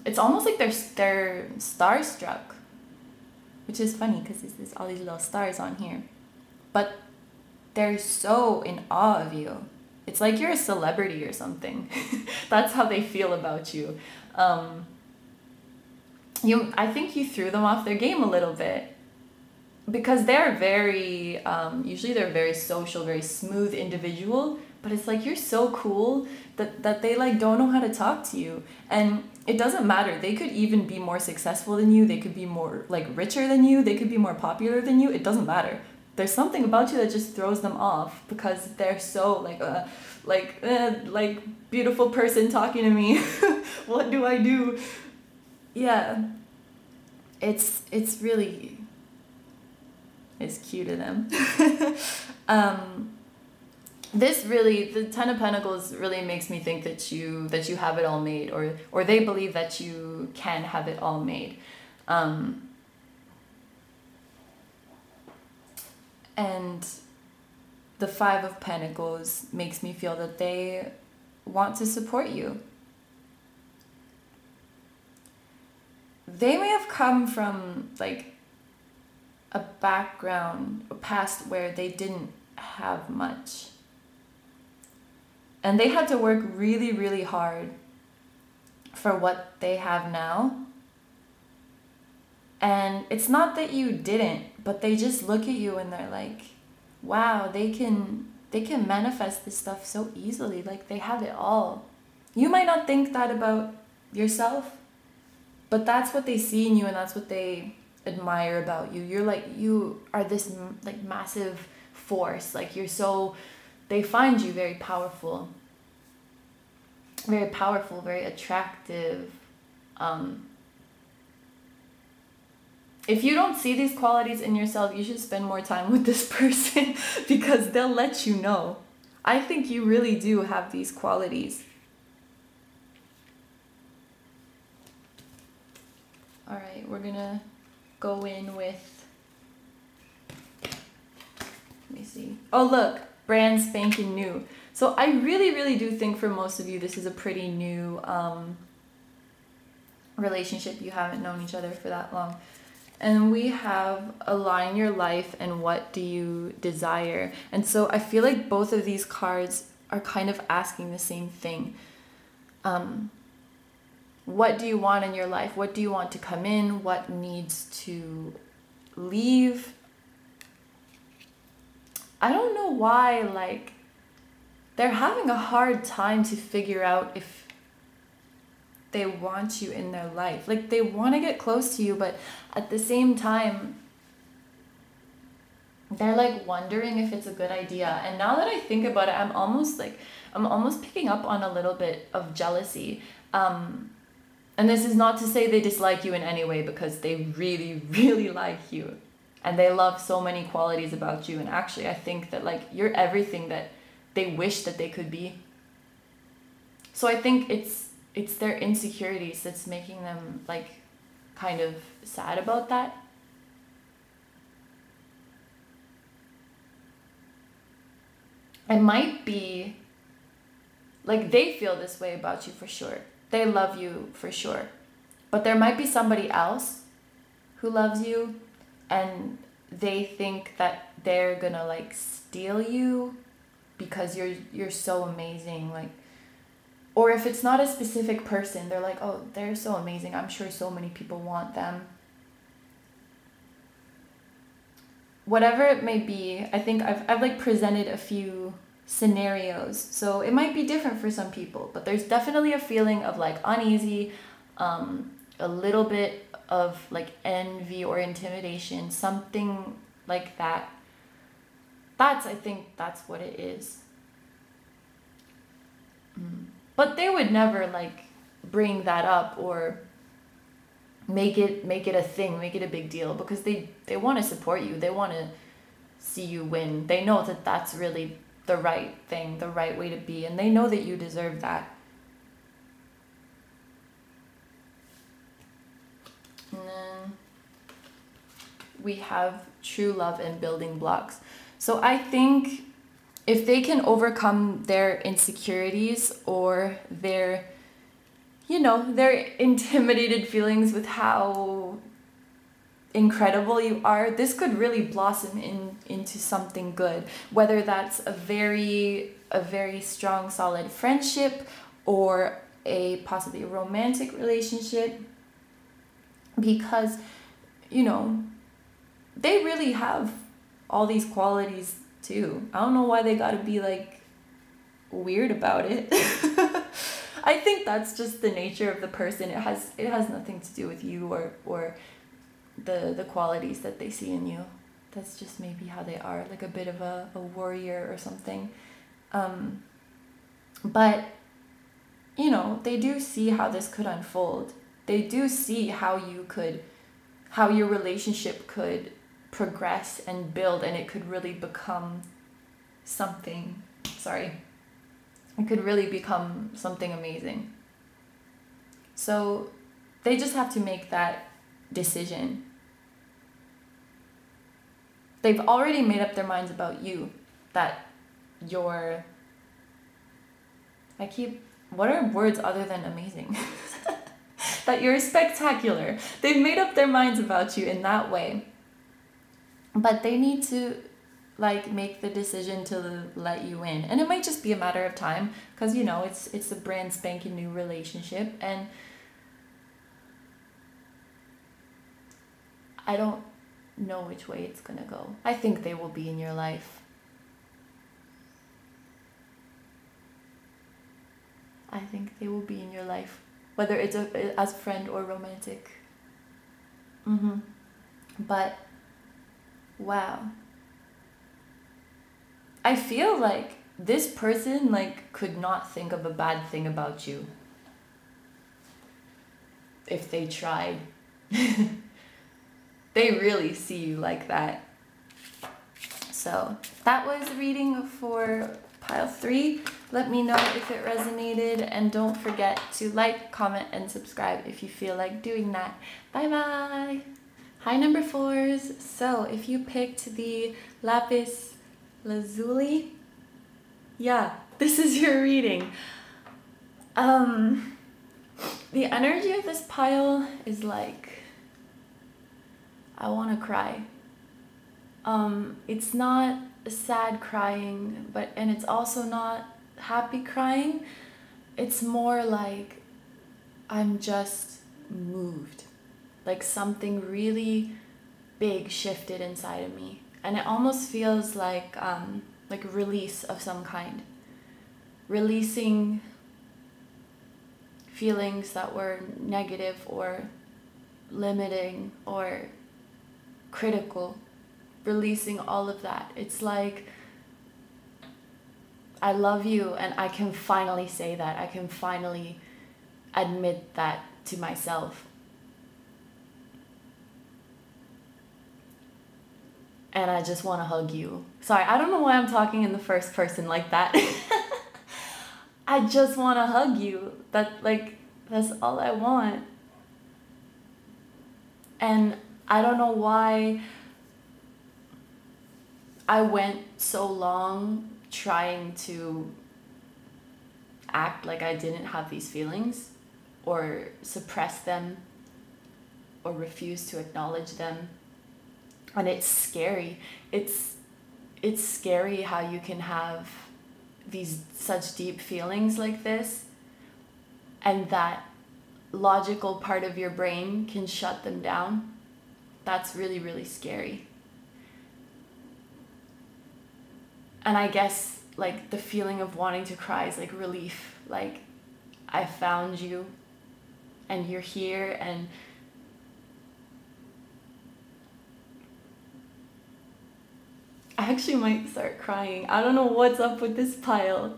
it's almost like they're starstruck, which is funny because there's all these little stars on here. But they're so in awe of you. It's like you're a celebrity or something. That's how they feel about you. I think you threw them off their game a little bit, because they're very, usually they're very social, very smooth individual, but it's like you're so cool that they like don't know how to talk to you. And it doesn't matter. They could even be more successful than you. They could be more like richer than you. They could be more popular than you. It doesn't matter. There's something about you that just throws them off, because they're so like beautiful person talking to me. What do I do? Yeah. It's really, it's cute to them. This really, the Ten of Pentacles really makes me think that you have it all made, or they believe that you can have it all made. And the Five of Pentacles makes me feel that they want to support you. They may have come from like a background, a past where they didn't have much. And they had to work really, really hard for what they have now. And it's not that you didn't, but they just look at you and they're like, wow, they can manifest this stuff so easily. Like, they have it all. You might not think that about yourself, but that's what they see in you, and that's what they admire about you. You are this like massive force. Like, they find you very powerful, very attractive. If you don't see these qualities in yourself, you should spend more time with this person, because they'll let you know. I think you really do have these qualities. All right, we're gonna go in with, let me see. Oh, look, brand spanking new. So I really, really do think for most of you, this is a pretty new relationship. You haven't known each other for that long. And we have align your life and what do you desire. And so I feel like both of these cards are kind of asking the same thing. What do you want in your life? What do you want to come in? What needs to leave? I don't know why, like, they're having a hard time to figure out if they want you in their life. Like, they want to get close to you, but at the same time, they're like wondering if it's a good idea. And now that I think about it, I'm almost picking up on a little bit of jealousy. And this is not to say they dislike you in any way, because they really, really like you. And they love so many qualities about you. And actually, I think that like you're everything that they wish that they could be. So I think it's their insecurities that's making them like kind of sad about that. It might be like they feel this way about you for sure. They love you for sure. But there might be somebody else who loves you, and they think that they're gonna like steal you because you're so amazing. Like, or if it's not a specific person, they're like, oh, they're so amazing, I'm sure so many people want them. Whatever it may be, I think I've like presented a few scenarios, so it might be different for some people, but there's definitely a feeling of like uneasy, a little bit of like envy or intimidation, something like that. I think that's what it is. But they would never like bring that up or make it a thing, make it a big deal, because they want to support you. They want to see you win. They know that that's really the right thing, the right way to be, and they know that you deserve that. And then we have true love and building blocks. So I think if they can overcome their insecurities or their intimidated feelings with how incredible you are, this could really blossom into something good, whether that's a very strong, solid friendship or a possibly romantic relationship, because they really have all these qualities too. I don't know why they gotta be like weird about it. I think that's just the nature of the person. It has nothing to do with you or the qualities that they see in you. That's just maybe how they are, like a bit of a warrior or something. But they do see how this could unfold. They do see how your relationship could progress and build, and it could really become something. It could really become something amazing. So they just have to make that decision. They've already made up their minds about you, that you're... what are words other than amazing? That you're spectacular. They've made up their minds about you in that way. But they need to make the decision to let you in. And it might just be a matter of time, because it's a brand spanking new relationship, and I don't know which way it's gonna go. I think they will be in your life. I think they will be in your life, whether it's as friend or romantic. But wow, I feel like this person could not think of a bad thing about you if they tried. They really see you like that. So that was reading for pile 3. Let me know if it resonated, and don't forget to like, comment, and subscribe if you feel like doing that. Bye bye. Hi number 4s. So if you picked the lapis lazuli, yeah, this is your reading. The energy of this pile is I want to cry. It's not sad crying, and it's also not happy crying. It's more like I'm just moved. Like something really big shifted inside of me. And it almost feels like release of some kind. releasing feelings that were negative or limiting or critical, releasing all of that. It's like, I love you, and I can finally say that. I can finally admit that to myself. And I just want to hug you. Sorry, I don't know why I'm talking in the first person like that. I just want to hug you. That's all I want. And I don't know why I went so long trying to act like I didn't have these feelings, or suppress them, or refuse to acknowledge them. And it's scary. It's scary how you can have these such deep feelings like this, and that logical part of your brain can shut them down. That's really, really scary. And I guess like the feeling of wanting to cry is like relief. Like, I found you and you're here, and I actually might start crying. I don't know what's up with this pile.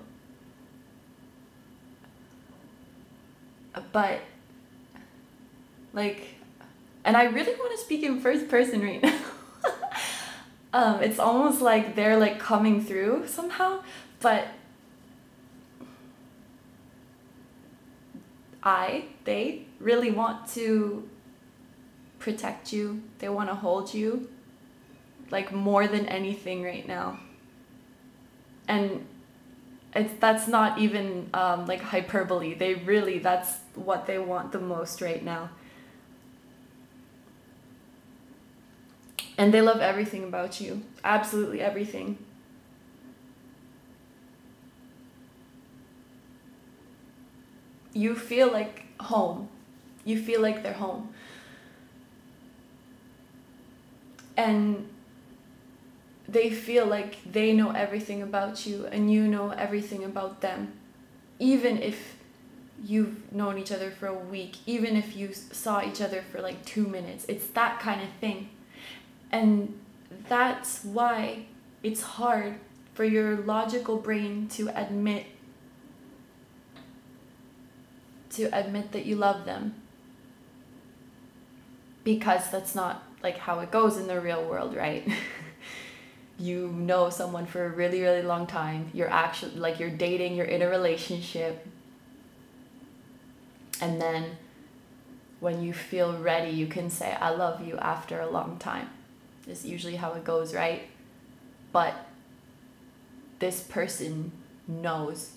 But like, and I really want to speak in first person right now. It's almost like they're like coming through somehow, but they really want to protect you. They want to hold you, like more than anything right now. And that's not even like hyperbole. That's what they want the most right now. And they love everything about you. Absolutely everything. You feel like home. You feel like they're home. And they feel like they know everything about you and you know everything about them. Even if you've known each other for a week, even if you saw each other for like 2 minutes, it's that kind of thing. And that's why it's hard for your logical brain to admit that you love them. Because that's not like how it goes in the real world, right? You know someone for a really, really long time. You're actually like, you're dating, you're in a relationship. And then when you feel ready, you can say, I love you after a long time. Is usually how it goes, right? But this person knows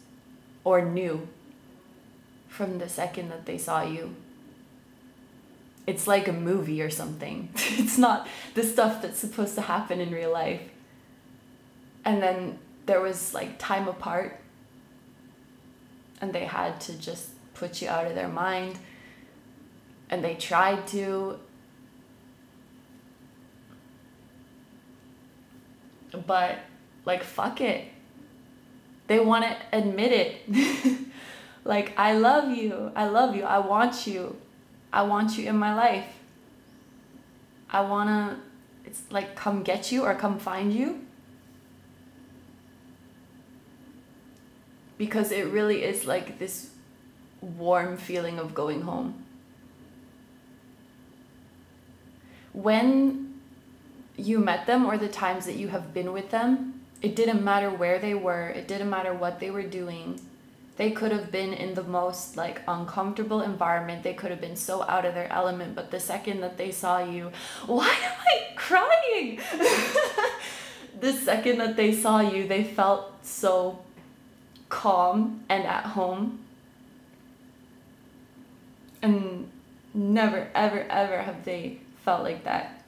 or knew from the second that they saw you. It's like a movie or something. It's not the stuff that's supposed to happen in real life. And then there was like time apart, and they had to just put you out of their mind, and they tried to, but like, fuck it. They want to admit it. Like, I love you, I love you, I want you in my life. I wanna, it's like, come get you or come find you. Because it really is like this warm feeling of going home. When you met them, or the times that you have been with them, it didn't matter where they were, it didn't matter what they were doing. They could have been in the most like uncomfortable environment, they could have been so out of their element, but the second that they saw you, why am I crying? The second that they saw you, they felt so calm and at home. And never, ever, ever have they felt like that.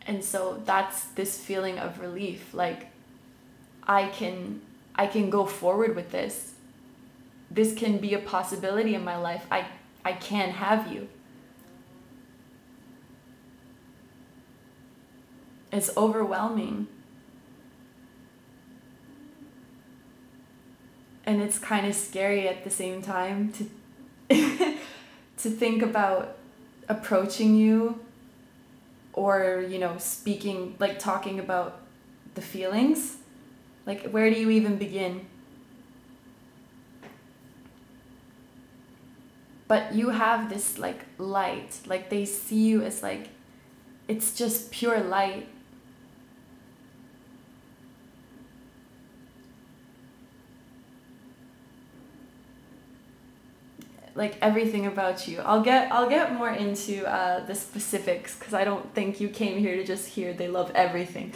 And so that's this feeling of relief. Like, I can go forward with this. This can be a possibility in my life. I can have you. It's overwhelming. And it's kind of scary at the same time to to think about approaching you or, you know, speaking, like talking about the feelings. Like, where do you even begin? But you have this like light, like they see you as like, it's just pure light. Like everything about you. I'll get more into the specifics because I don't think you came here to just hear they love everything.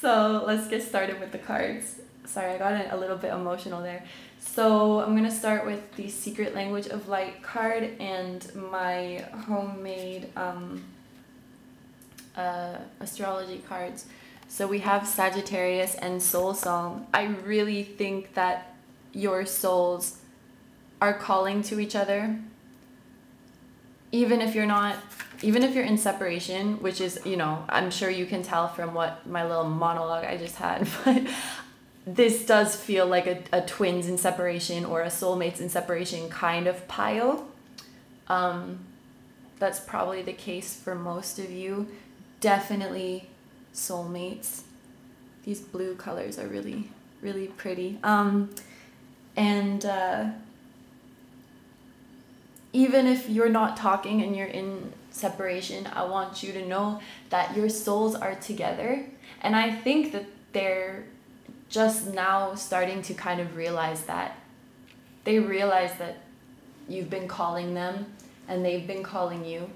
So let's get started with the cards. Sorry, I got a little bit emotional there. So I'm gonna start with the Secret Language of Light card and my homemade astrology cards. So we have Sagittarius and Soul Song. I really think that your souls are calling to each other. Even if you're in separation, which is, you know, I'm sure you can tell from what my little monologue I just had, but this does feel like a twins in separation or a soulmates in separation kind of pile. That's probably the case for most of you. Definitely soulmates. These blue colors are really, really pretty. Even if you're not talking and you're in separation, I want you to know that your souls are together. And I think that they're just now starting to kind of realize that. They realize that you've been calling them and they've been calling you.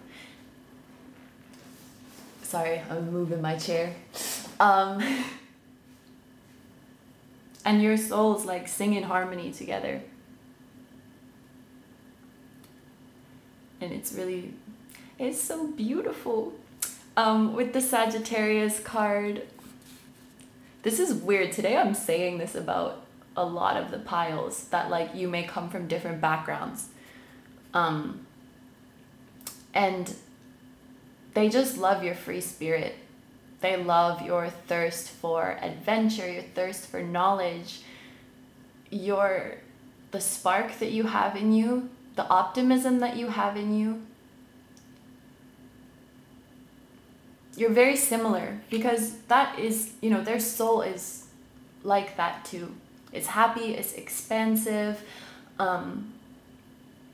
Sorry, I'm moving my chair. And your souls like sing in harmony together. And it's so beautiful. With the Sagittarius card, this is weird. Today I'm saying this about a lot of the piles, that like you may come from different backgrounds. And they just love your free spirit. They love your thirst for adventure, your thirst for knowledge, the spark that you have in you, the optimism that you have in you. You're very similar because that is, you know, their soul is like that too. It's happy, it's expansive,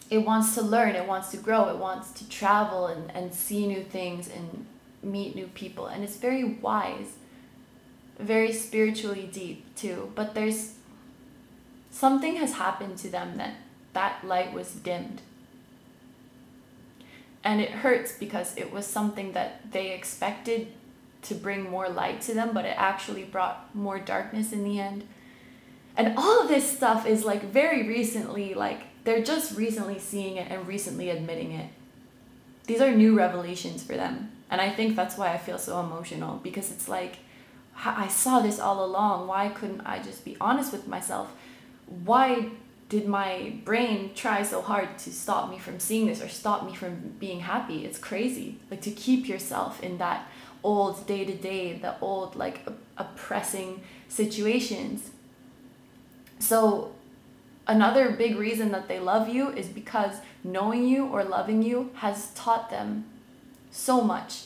it wants to learn, it wants to grow, it wants to travel and see new things and meet new people. And it's very wise, very spiritually deep too. But there's something has happened to them that light was dimmed. And it hurts because it was something that they expected to bring more light to them, but it actually brought more darkness in the end. And all of this stuff is like very recently, like they're just recently seeing it and recently admitting it. These are new revelations for them. And I think that's why I feel so emotional, because it's like, I saw this all along. Why couldn't I just be honest with myself? Why did my brain try so hard to stop me from seeing this or stop me from being happy? It's crazy. Like, to keep yourself in that old day-to-day, the old like oppressing situations. So another big reason that they love you is because knowing you or loving you has taught them so much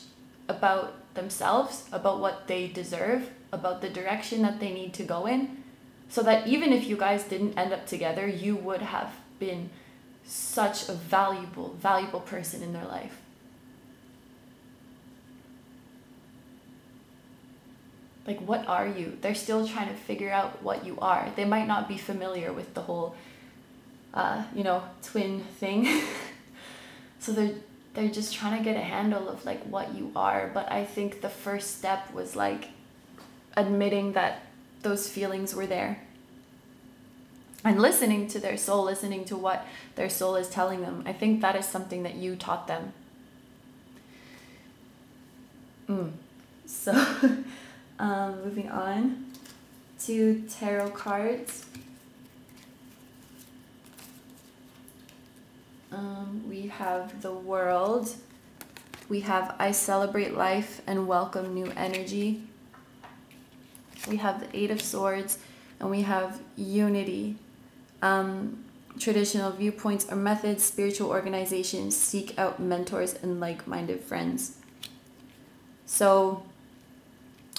about themselves, about what they deserve, about the direction that they need to go in. So that even if you guys didn't end up together, you would have been such a valuable person in their life. Like, what are you? They're still trying to figure out what you are. They might not be familiar with the whole, twin thing. So they're just trying to get a handle of like what you are. But I think the first step was like admitting that those feelings were there and listening to their soul, listening to what their soul is telling them. I think that is something that you taught them. So moving on to tarot cards. We have the World, We have I celebrate life and welcome new energy. We have the Eight of Swords, and we have unity. Traditional viewpoints or methods, spiritual organizations, seek out mentors and like-minded friends. So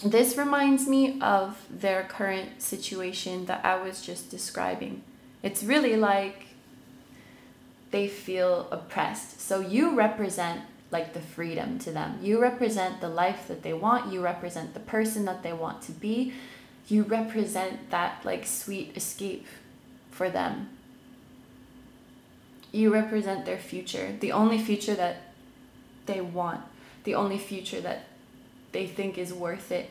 this reminds me of their current situation that I was just describing. It's really like they feel oppressed. So you represent like the freedom to them. You represent the life that they want. You represent the person that they want to be. You represent that like sweet escape for them. You represent their future, the only future that they want, the only future that they think is worth it.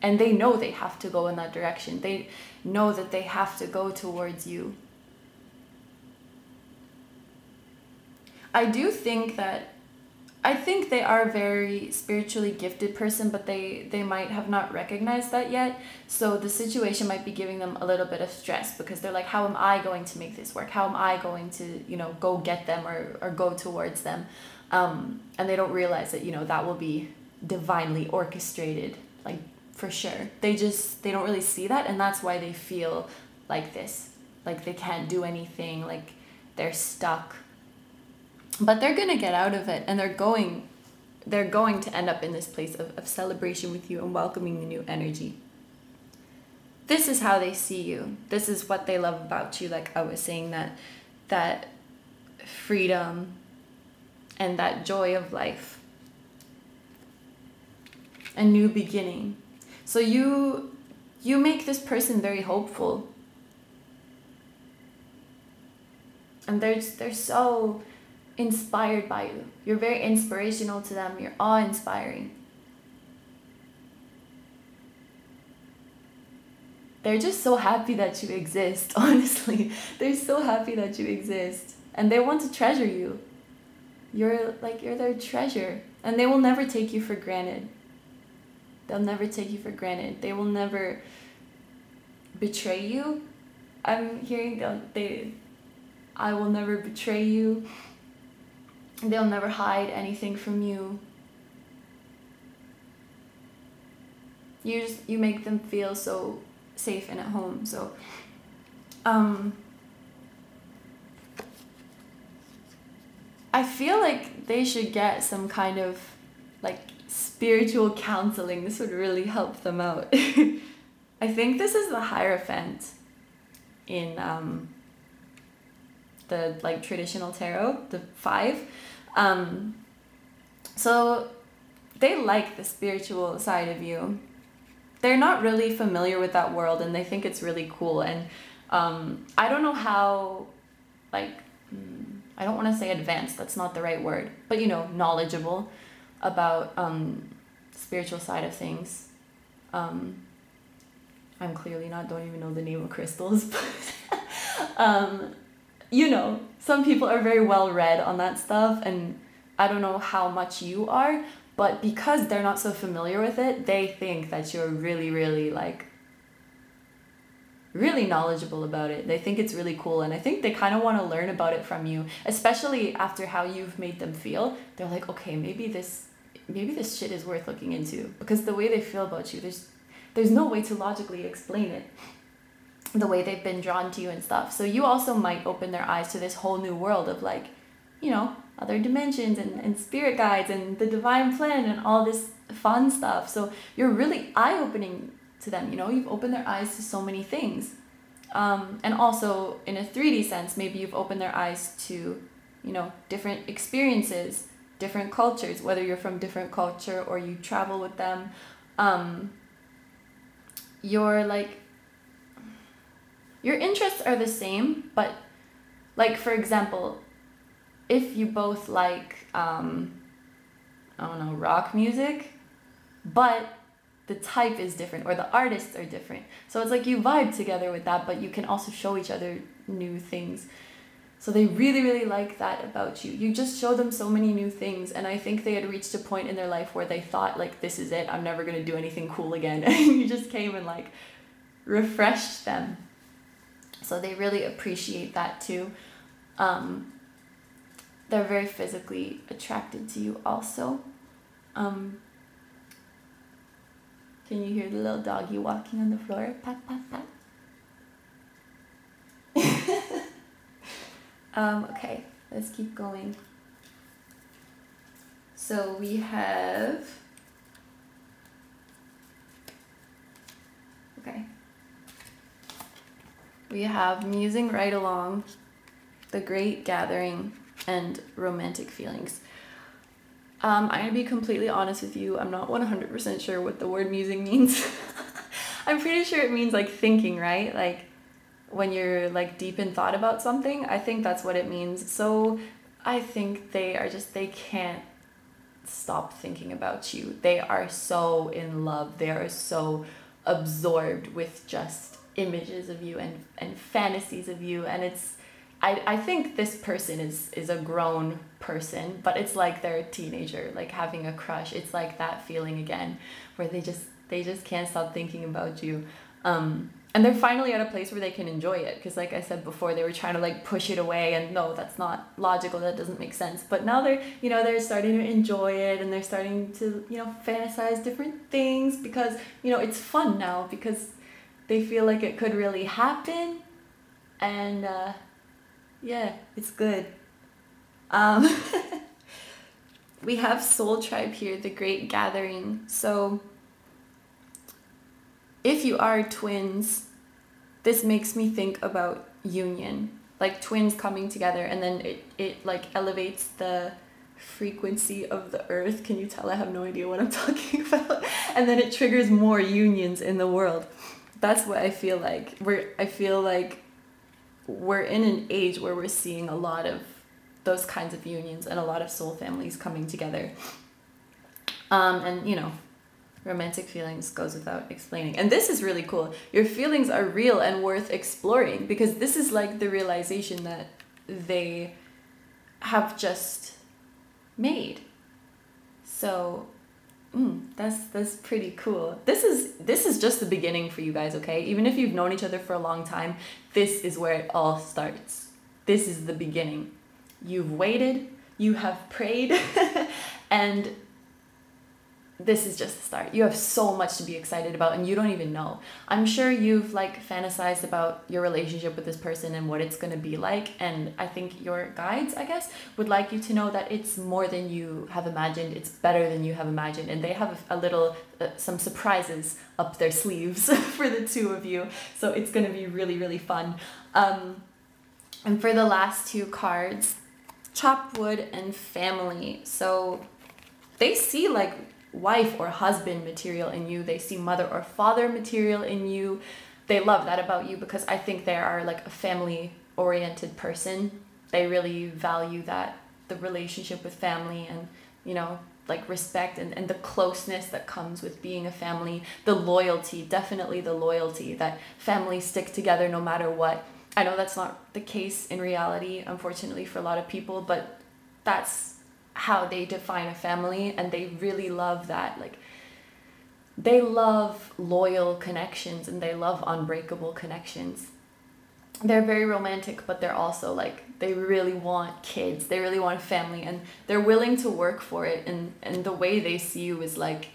And they know they have to go in that direction. They know that they have to go towards you. I think they are a very spiritually gifted person, but they might have not recognized that yet. So the situation might be giving them a little bit of stress because they're like, how am I going to make this work? How am I going to, go get them or go towards them? And they don't realize that, that will be divinely orchestrated, like for sure. They don't really see that. And that's why they feel like this, like they can't do anything, like they're stuck. But they're going to get out of it, and they're going to end up in this place of celebration with you and welcoming the new energy. This is how they see you. This is what they love about you. Like I was saying, that freedom and that joy of life. A new beginning. So you make this person very hopeful. And they're so inspired by you. You're very inspirational to them. You're awe-inspiring. They're just so happy that you exist, honestly. They're so happy that you exist. And they want to treasure you. You're their treasure. And they will never take you for granted. They'll never take you for granted. They will never betray you. I'm hearing I will never betray you. They'll never hide anything from you. You make them feel so safe and at home. So I feel like they should get some kind of like spiritual counseling. This would really help them out. I think this is the Hierophant in the like traditional tarot, the 5. So they like the spiritual side of you. They're not really familiar with that world, and they think it's really cool. And I don't know how, like, I don't want to say advanced, that's not the right word, but knowledgeable about spiritual side of things. I'm clearly not, don't even know the name of crystals, but some people are very well read on that stuff, and I don't know how much you are, but because they're not so familiar with it, they think that you're really, really really knowledgeable about it. They think it's really cool, and I think they kind of want to learn about it from you, especially after how you've made them feel. They're like, okay, maybe this shit is worth looking into, because the way they feel about you, there's no way to logically explain it, the way they've been drawn to you and stuff. So you also might open their eyes to this whole new world of like, other dimensions and spirit guides and the divine plan and all this fun stuff. So you're really eye-opening to them, you've opened their eyes to so many things. And also in a 3D sense, maybe you've opened their eyes to, different experiences, different cultures, whether you're from different culture or you travel with them. Your interests are the same, but like, for example, if you both like, rock music, but the type is different or the artists are different. So it's like you vibe together with that, but you can also show each other new things. So they really, really like that about you. You just show them so many new things. And I think they had reached a point in their life where they thought like, this is it, I'm never going to do anything cool again. And you just came and like refreshed them. So they really appreciate that too. they're very physically attracted to you also. Can you hear the little doggy walking on the floor? Pat, pat, pat. Okay, let's keep going. So we have, we have musing right along, the great gathering, and romantic feelings. I'm gonna be completely honest with you, I'm not 100% sure what the word musing means. I'm pretty sure it means like thinking, right? Like when you're like deep in thought about something, I think that's what it means. So I think they can't stop thinking about you. They are so in love. They are so absorbed with just images of you and fantasies of you. And I think this person is a grown person, but it's like they're a teenager, like having a crush. It's like that feeling again, where they just can't stop thinking about you. And they're finally at a place where they can enjoy it, because like I said before, they were trying to like push it away, and no, that's not logical, that doesn't make sense. But now they're starting to enjoy it, and they're starting to, fantasize different things, because, it's fun now, because they feel like it could really happen. And yeah, it's good. We have Soul Tribe here, the Great Gathering. So if you are twins, this makes me think about union, like twins coming together, and then it like elevates the frequency of the earth. Can you tell I have no idea what I'm talking about? And then it triggers more unions in the world. That's what I feel like. I feel like we're in an age where we're seeing a lot of those kinds of unions and a lot of soul families coming together. And romantic feelings goes without explaining. And this is really cool. Your feelings are real and worth exploring, because this is like the realization that they have just made. So that's pretty cool. This is just the beginning for you guys, okay? Even if you've known each other for a long time, this is where it all starts. This is the beginning. You've waited, you have prayed, and this is just the start. You have so much to be excited about, and you don't even know. I'm sure you've like fantasized about your relationship with this person and what it's going to be like, and I think your guides, I guess, would like you to know that it's more than you have imagined. It's better than you have imagined, and they have a little some surprises up their sleeves for the two of you, so it's going to be really, really fun. And for the last two cards, Chopped Wood and Family. So they see like wife or husband material in you. They see mother or father material in you. They love that about you, because I think they are like a family oriented person. They really value that, the relationship with family, and like respect and the closeness that comes with being a family. The loyalty, definitely the loyalty, that families stick together no matter what. I know that's not the case in reality, unfortunately, for a lot of people, but that's how they define a family, and they really love that. Like, they love loyal connections, and they love unbreakable connections. They're very romantic, but they're also like, they really want kids, they really want family, and they're willing to work for it. And the way they see you is like,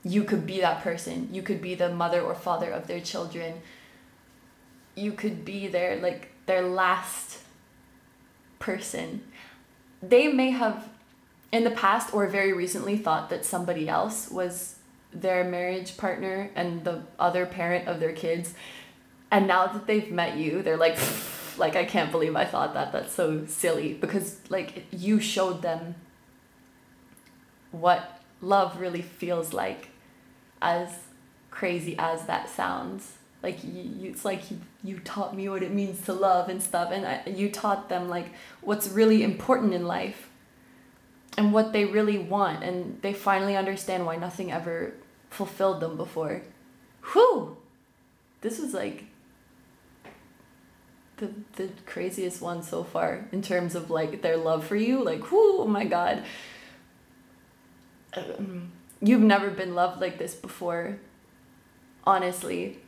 you could be that person. You could be the mother or father of their children. You could be their last person. They may have in the past or very recently thought that somebody else was their marriage partner and the other parent of their kids. And now that they've met you, they're like, I can't believe I thought that. That's so silly, because like you showed them what love really feels like, as crazy as that sounds. Like it's like you taught me what it means to love and stuff, and you taught them like what's really important in life and what they really want, and they finally understand why nothing ever fulfilled them before. Whew! This was like the craziest one so far in terms of like their love for you. Like, whoo, oh my God. You've never been loved like this before, honestly.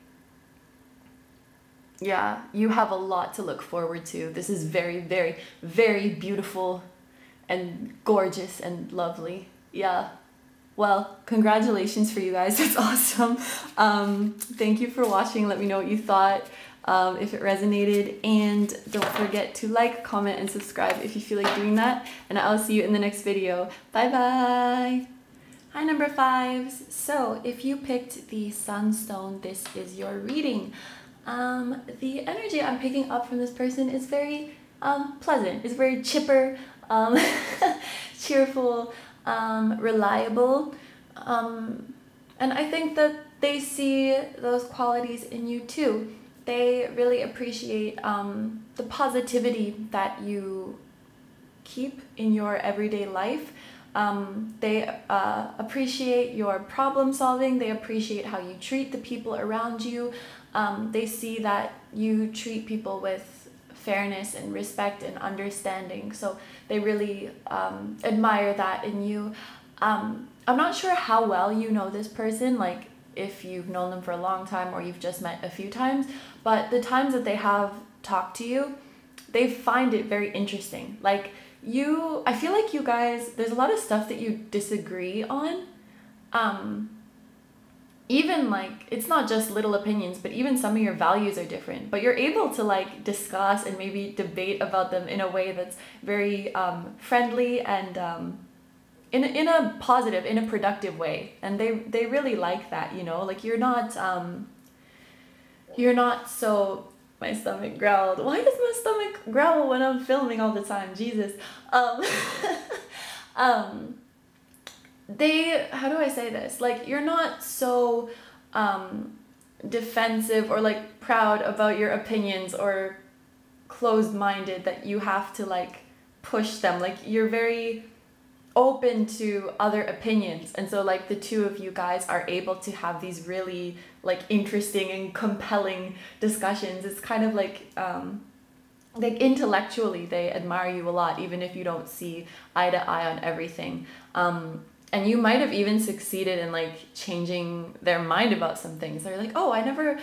yeah, you have a lot to look forward to. This is very, very, very beautiful and gorgeous and lovely. Yeah. Well, congratulations for you guys. That's awesome. Thank you for watching. Let me know what you thought, if it resonated. And don't forget to like, comment, and subscribe if you feel like doing that. And I'll see you in the next video. Bye-bye. Hi, number 5s. So if you picked the Sunstone, this is your reading. The energy I'm picking up from this person is very pleasant. It's very chipper, cheerful, reliable, and I think that they see those qualities in you too. They really appreciate the positivity that you keep in your everyday life. They appreciate your problem solving. They appreciate how you treat the people around you. They see that you treat people with fairness and respect and understanding. So they really admire that in you. I'm not sure how well you know this person, like if you've known them for a long time or you've just met a few times, but the times that they have talked to you, they find it very interesting. Like I feel like you guys, there's a lot of stuff that you disagree on. Even like, it's not just little opinions, but even some of your values are different, but you're able to like discuss and maybe debate about them in a way that's very friendly and in a positive, in a productive way. And they really like that, you know, like you're not so, my stomach growled. Why does my stomach growl when I'm filming all the time? Jesus. How do I say this? Like, you're not so defensive or like proud about your opinions or closed-minded that you have to like push them. Like, you're very open to other opinions, and so like the two of you guys are able to have these really like interesting and compelling discussions. It's kind of like intellectually they admire you a lot, even if you don't see eye to eye on everything. And you might have even succeeded in like changing their mind about some things. They're like, oh, I never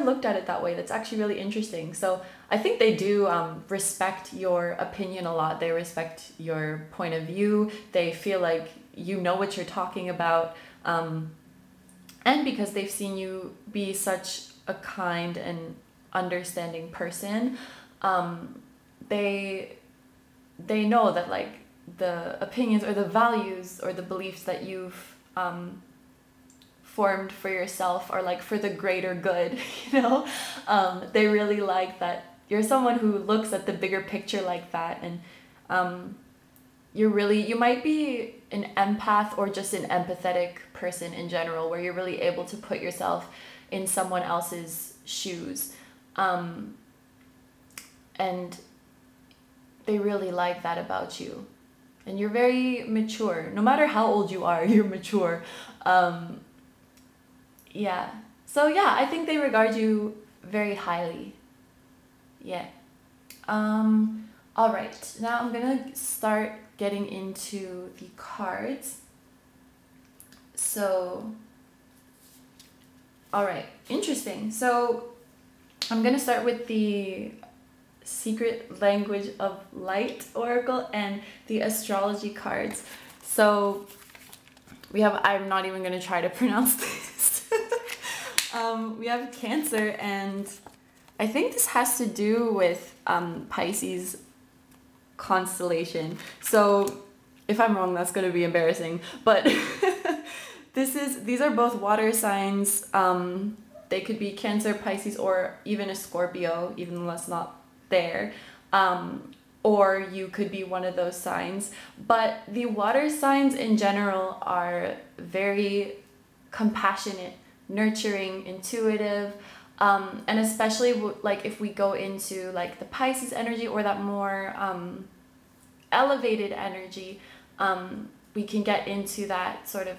looked at it that way. That's actually really interesting. So I think they do respect your opinion a lot. They respect your point of view. They feel like you know what you're talking about. And because they've seen you be such a kind and understanding person, they know that like the opinions or the values or the beliefs that you've formed for yourself are like for the greater good, you know. They really like that you're someone who looks at the bigger picture like that, and you might be an empath or just an empathetic person in general, where you're really able to put yourself in someone else's shoes, and they really like that about you. And you're very mature. No matter how old you are, you're mature. Yeah. So yeah, I think they regard you very highly. Yeah. All right. Now I'm gonna start getting into the cards. So, all right. Interesting. So I'm gonna start with the Secret Language of Light Oracle and the astrology cards. So we have, I'm not even going to try to pronounce this. We have Cancer, and I think this has to do with Pisces constellation. So if I'm wrong, that's going to be embarrassing, but these are both water signs. They could be Cancer, Pisces, or even a Scorpio, even though that's not there, or you could be one of those signs. But the water signs in general are very compassionate, nurturing, intuitive, and especially like if we go into like the Pisces energy or that more elevated energy, we can get into that sort of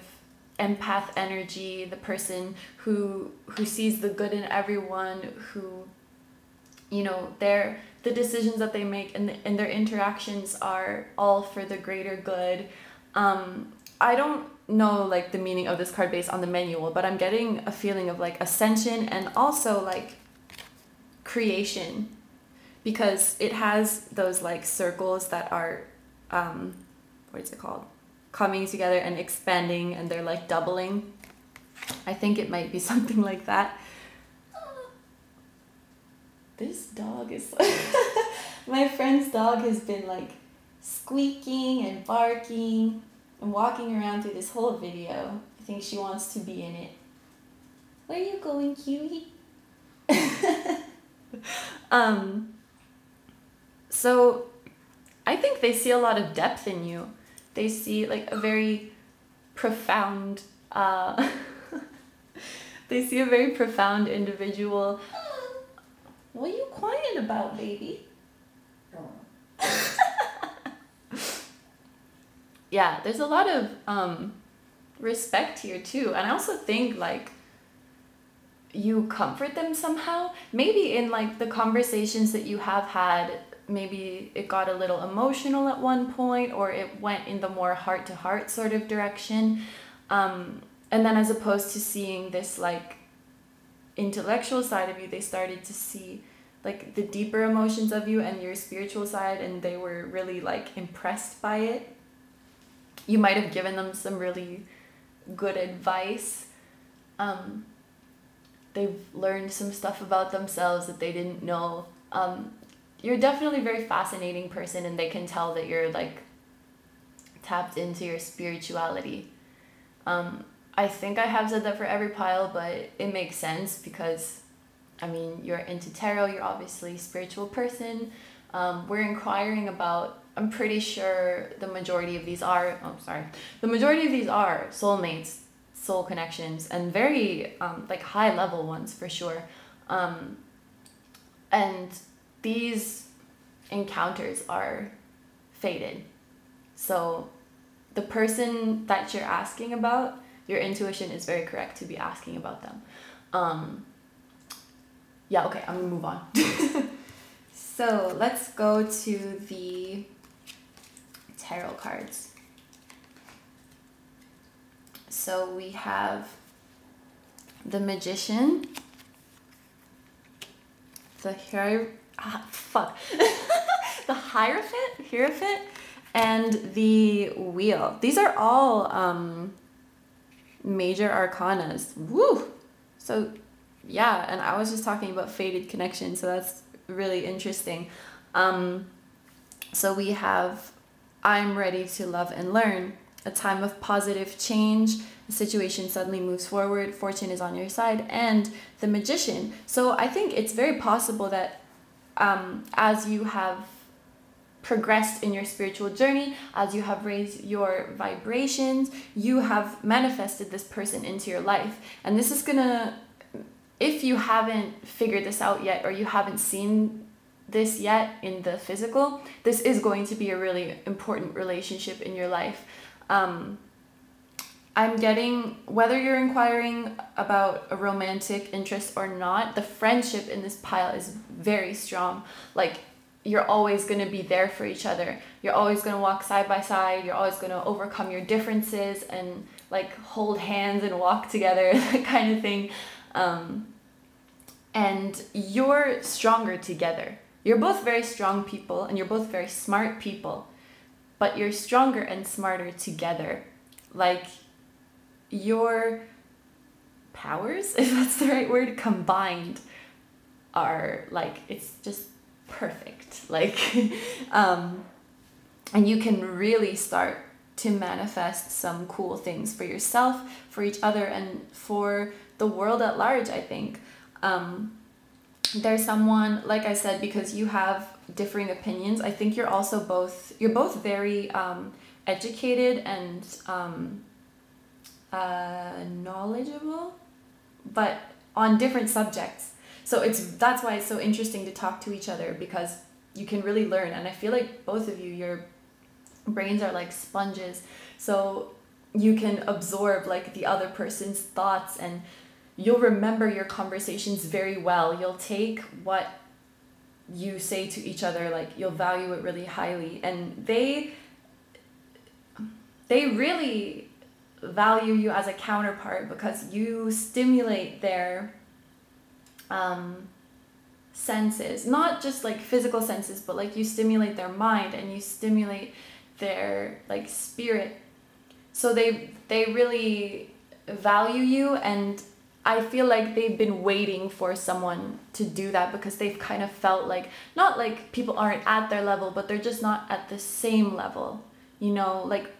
empath energy, the person who sees the good in everyone, who, you know, the decisions that they make and their interactions are all for the greater good. I don't know like the meaning of this card based on the manual, but I'm getting a feeling of like ascension and also like creation, because it has those like circles that are what is it called, coming together and expanding, and they're like doubling. I think it might be something like that. This dog is my friend's dog has been like squeaking and barking and walking around through this whole video. I think she wants to be in it. Where are you going, cutie? So I think they see a lot of depth in you. They see like a very profound they see a very profound individual. What are you quiet about, baby? Yeah, there's a lot of respect here too. And I also think like you comfort them somehow. Maybe in like the conversations that you have had, maybe it got a little emotional at one point, or it went in the more heart-to-heart sort of direction. And then as opposed to seeing this like intellectual side of you, they started to see like the deeper emotions of you and your spiritual side, and they were really like impressed by it. You might have given them some really good advice. They've learned some stuff about themselves that they didn't know. You're definitely a very fascinating person, and they can tell that you're like tapped into your spirituality. I think I have said that for every pile, but it makes sense because, I mean, you're into tarot, you're obviously a spiritual person. We're inquiring about, I'm pretty sure the majority of these are, the majority of these are soulmates, soul connections, and very like high level ones for sure. And these encounters are fated. So the person that you're asking about, your intuition is very correct to be asking about them. Yeah, okay, I'm gonna move on. So let's go to the tarot cards. So we have the Magician, the the Hierophant, and the Wheel. These are all major arcanas. Woo! So yeah, and I was just talking about fated connection, so that's really interesting. So we have I'm ready to love and learn, a time of positive change, the situation suddenly moves forward, fortune is on your side, and the Magician. So I think it's very possible that as you have progressed in your spiritual journey, as you have raised your vibrations, you have manifested this person into your life. And this is gonna, if you haven't figured this out yet, or you haven't seen this yet in the physical, this is going to be a really important relationship in your life. I'm getting, whether you're inquiring about a romantic interest or not, the friendship in this pile is very strong. Like, you're always going to be there for each other. You're always going to walk side by side. You're always going to overcome your differences and like hold hands and walk together, that kind of thing. And you're stronger together. You're both very strong people, and you're both very smart people, but you're stronger and smarter together. Like, your powers, if that's the right word, combined are like, it's just perfect. Like, and you can really start to manifest some cool things for yourself, for each other, and for the world at large, I think. There's someone, like I said, because you have differing opinions, I think you're both very educated and knowledgeable, but on different subjects. So that's why it's so interesting to talk to each other, because you can really learn. And I feel like both of you, your brains are like sponges, so you can absorb like the other person's thoughts, and you'll remember your conversations very well. You'll take what you say to each other, like you'll value it really highly, and they really value you as a counterpart, because you stimulate their senses, not just like physical senses, but like you stimulate their mind and you stimulate their like spirit. So they really value you, and I feel like they've been waiting for someone to do that, because they've kind of felt like, not like people aren't at their level, but they're just not at the same level, you know, like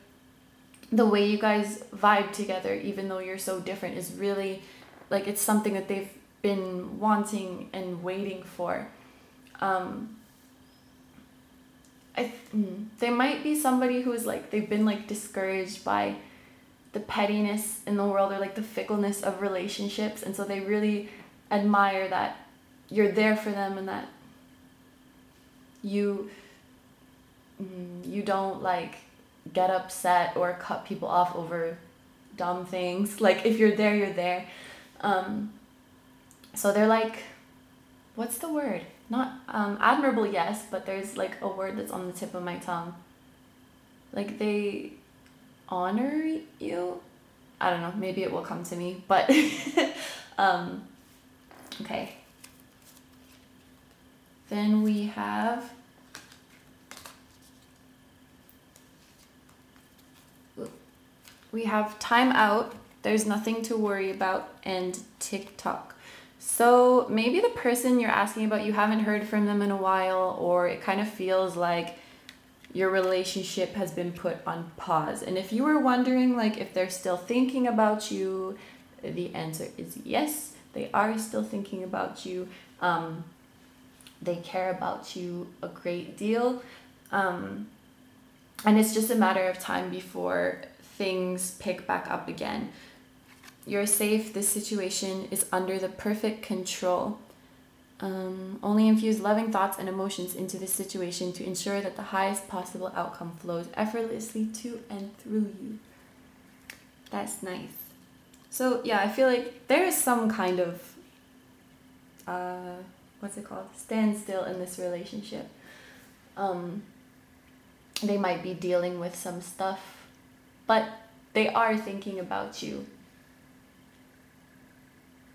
the way you guys vibe together, even though you're so different, is really like, it's something that they've been wanting and waiting for. They might be somebody who's like, they've been like discouraged by the pettiness in the world, or like the fickleness of relationships, and so they really admire that you're there for them, and that you don't like get upset or cut people off over dumb things. Like if you're there, you're there. So they're like, what's the word? Not admirable, yes, but there's like a word that's on the tip of my tongue. Like they honor you. I don't know, maybe it will come to me, but okay. Then we have time out, there's nothing to worry about, and TikTok. So maybe the person you're asking about, you haven't heard from them in a while, or it kind of feels like your relationship has been put on pause. And if you were wondering like if they're still thinking about you, the answer is yes, they are still thinking about you. They care about you a great deal. And it's just a matter of time before things pick back up again. You're safe. This situation is under the perfect control. Only infuse loving thoughts and emotions into this situation to ensure that the highest possible outcome flows effortlessly to and through you. That's nice. So yeah, I feel like there is some kind of what's it called? Standstill in this relationship. They might be dealing with some stuff, but they are thinking about you.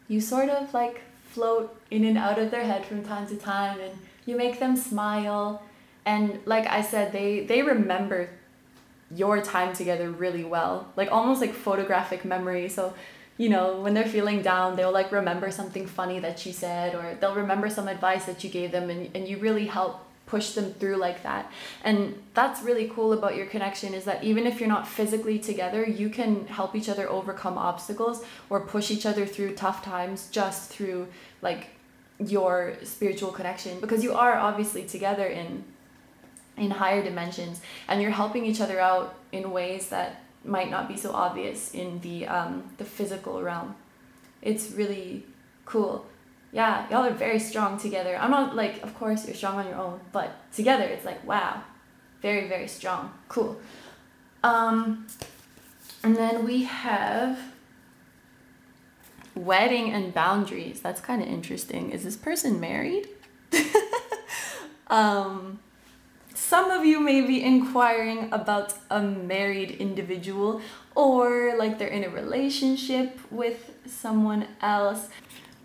You sort of like float in and out of their head from time to time, and you make them smile. And like I said, they remember your time together really well, like almost like photographic memory. So, you know, when they're feeling down, they'll like remember something funny that you said, or they'll remember some advice that you gave them, and you really help push them through like that. And that's really cool about your connection, is that even if you're not physically together, you can help each other overcome obstacles or push each other through tough times just through like your spiritual connection, because you are obviously together in higher dimensions, and you're helping each other out in ways that might not be so obvious in the physical realm. It's really cool. Yeah, y'all are very strong together. I'm not like, of course you're strong on your own, but together it's like, wow, very, very strong. Cool. And then we have wedding and boundaries. That's kind of interesting. Is this person married? Some of you may be inquiring about a married individual, or like they're in a relationship with someone else.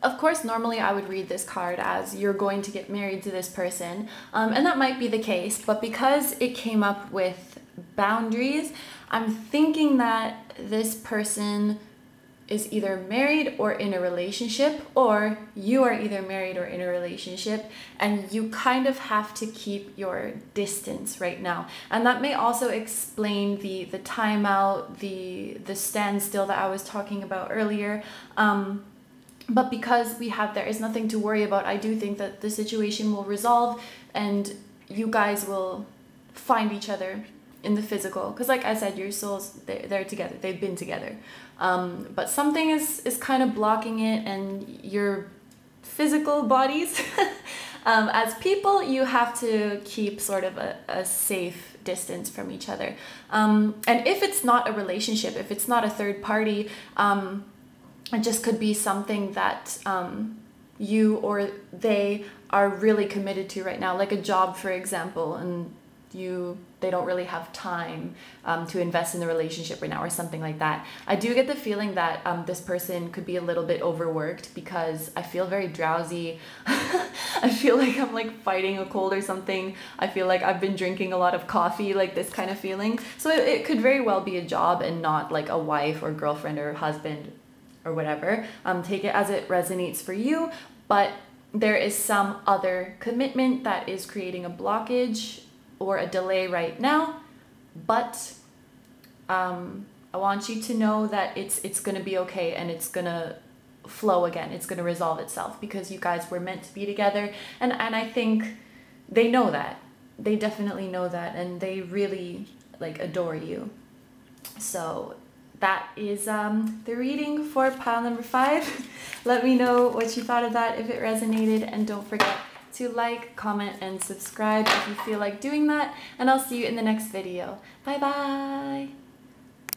Of course, normally I would read this card as you're going to get married to this person, and that might be the case, but because it came up with boundaries, I'm thinking that this person is either married or in a relationship, or you are either married or in a relationship, and you kind of have to keep your distance right now. And that may also explain the timeout, the standstill that I was talking about earlier. But because we have there is nothing to worry about, I do think that the situation will resolve and you guys will find each other in the physical. Because like I said, your souls, they're together. They've been together. But something is kind of blocking it, and your physical bodies, as people, you have to keep sort of a safe distance from each other. And if it's not a relationship, if it's not a third party, it just could be something that you or they are really committed to right now, like a job, for example, and they don't really have time to invest in the relationship right now or something like that. I do get the feeling that this person could be a little bit overworked because I feel very drowsy. I feel like I'm like fighting a cold or something. I feel like I've been drinking a lot of coffee, like this kind of feeling. So it could very well be a job and not like a wife or girlfriend or husband or whatever. Take it as it resonates for you, but there is some other commitment that is creating a blockage or a delay right now, but I want you to know that it's gonna be okay and it's gonna flow again. It's gonna resolve itself because you guys were meant to be together, and I think they know that. They definitely know that, and they really like adore you. So that is the reading for pile number 5. Let me know what you thought of that, if it resonated, and don't forget to like, comment, and subscribe if you feel like doing that, and I'll see you in the next video. Bye bye!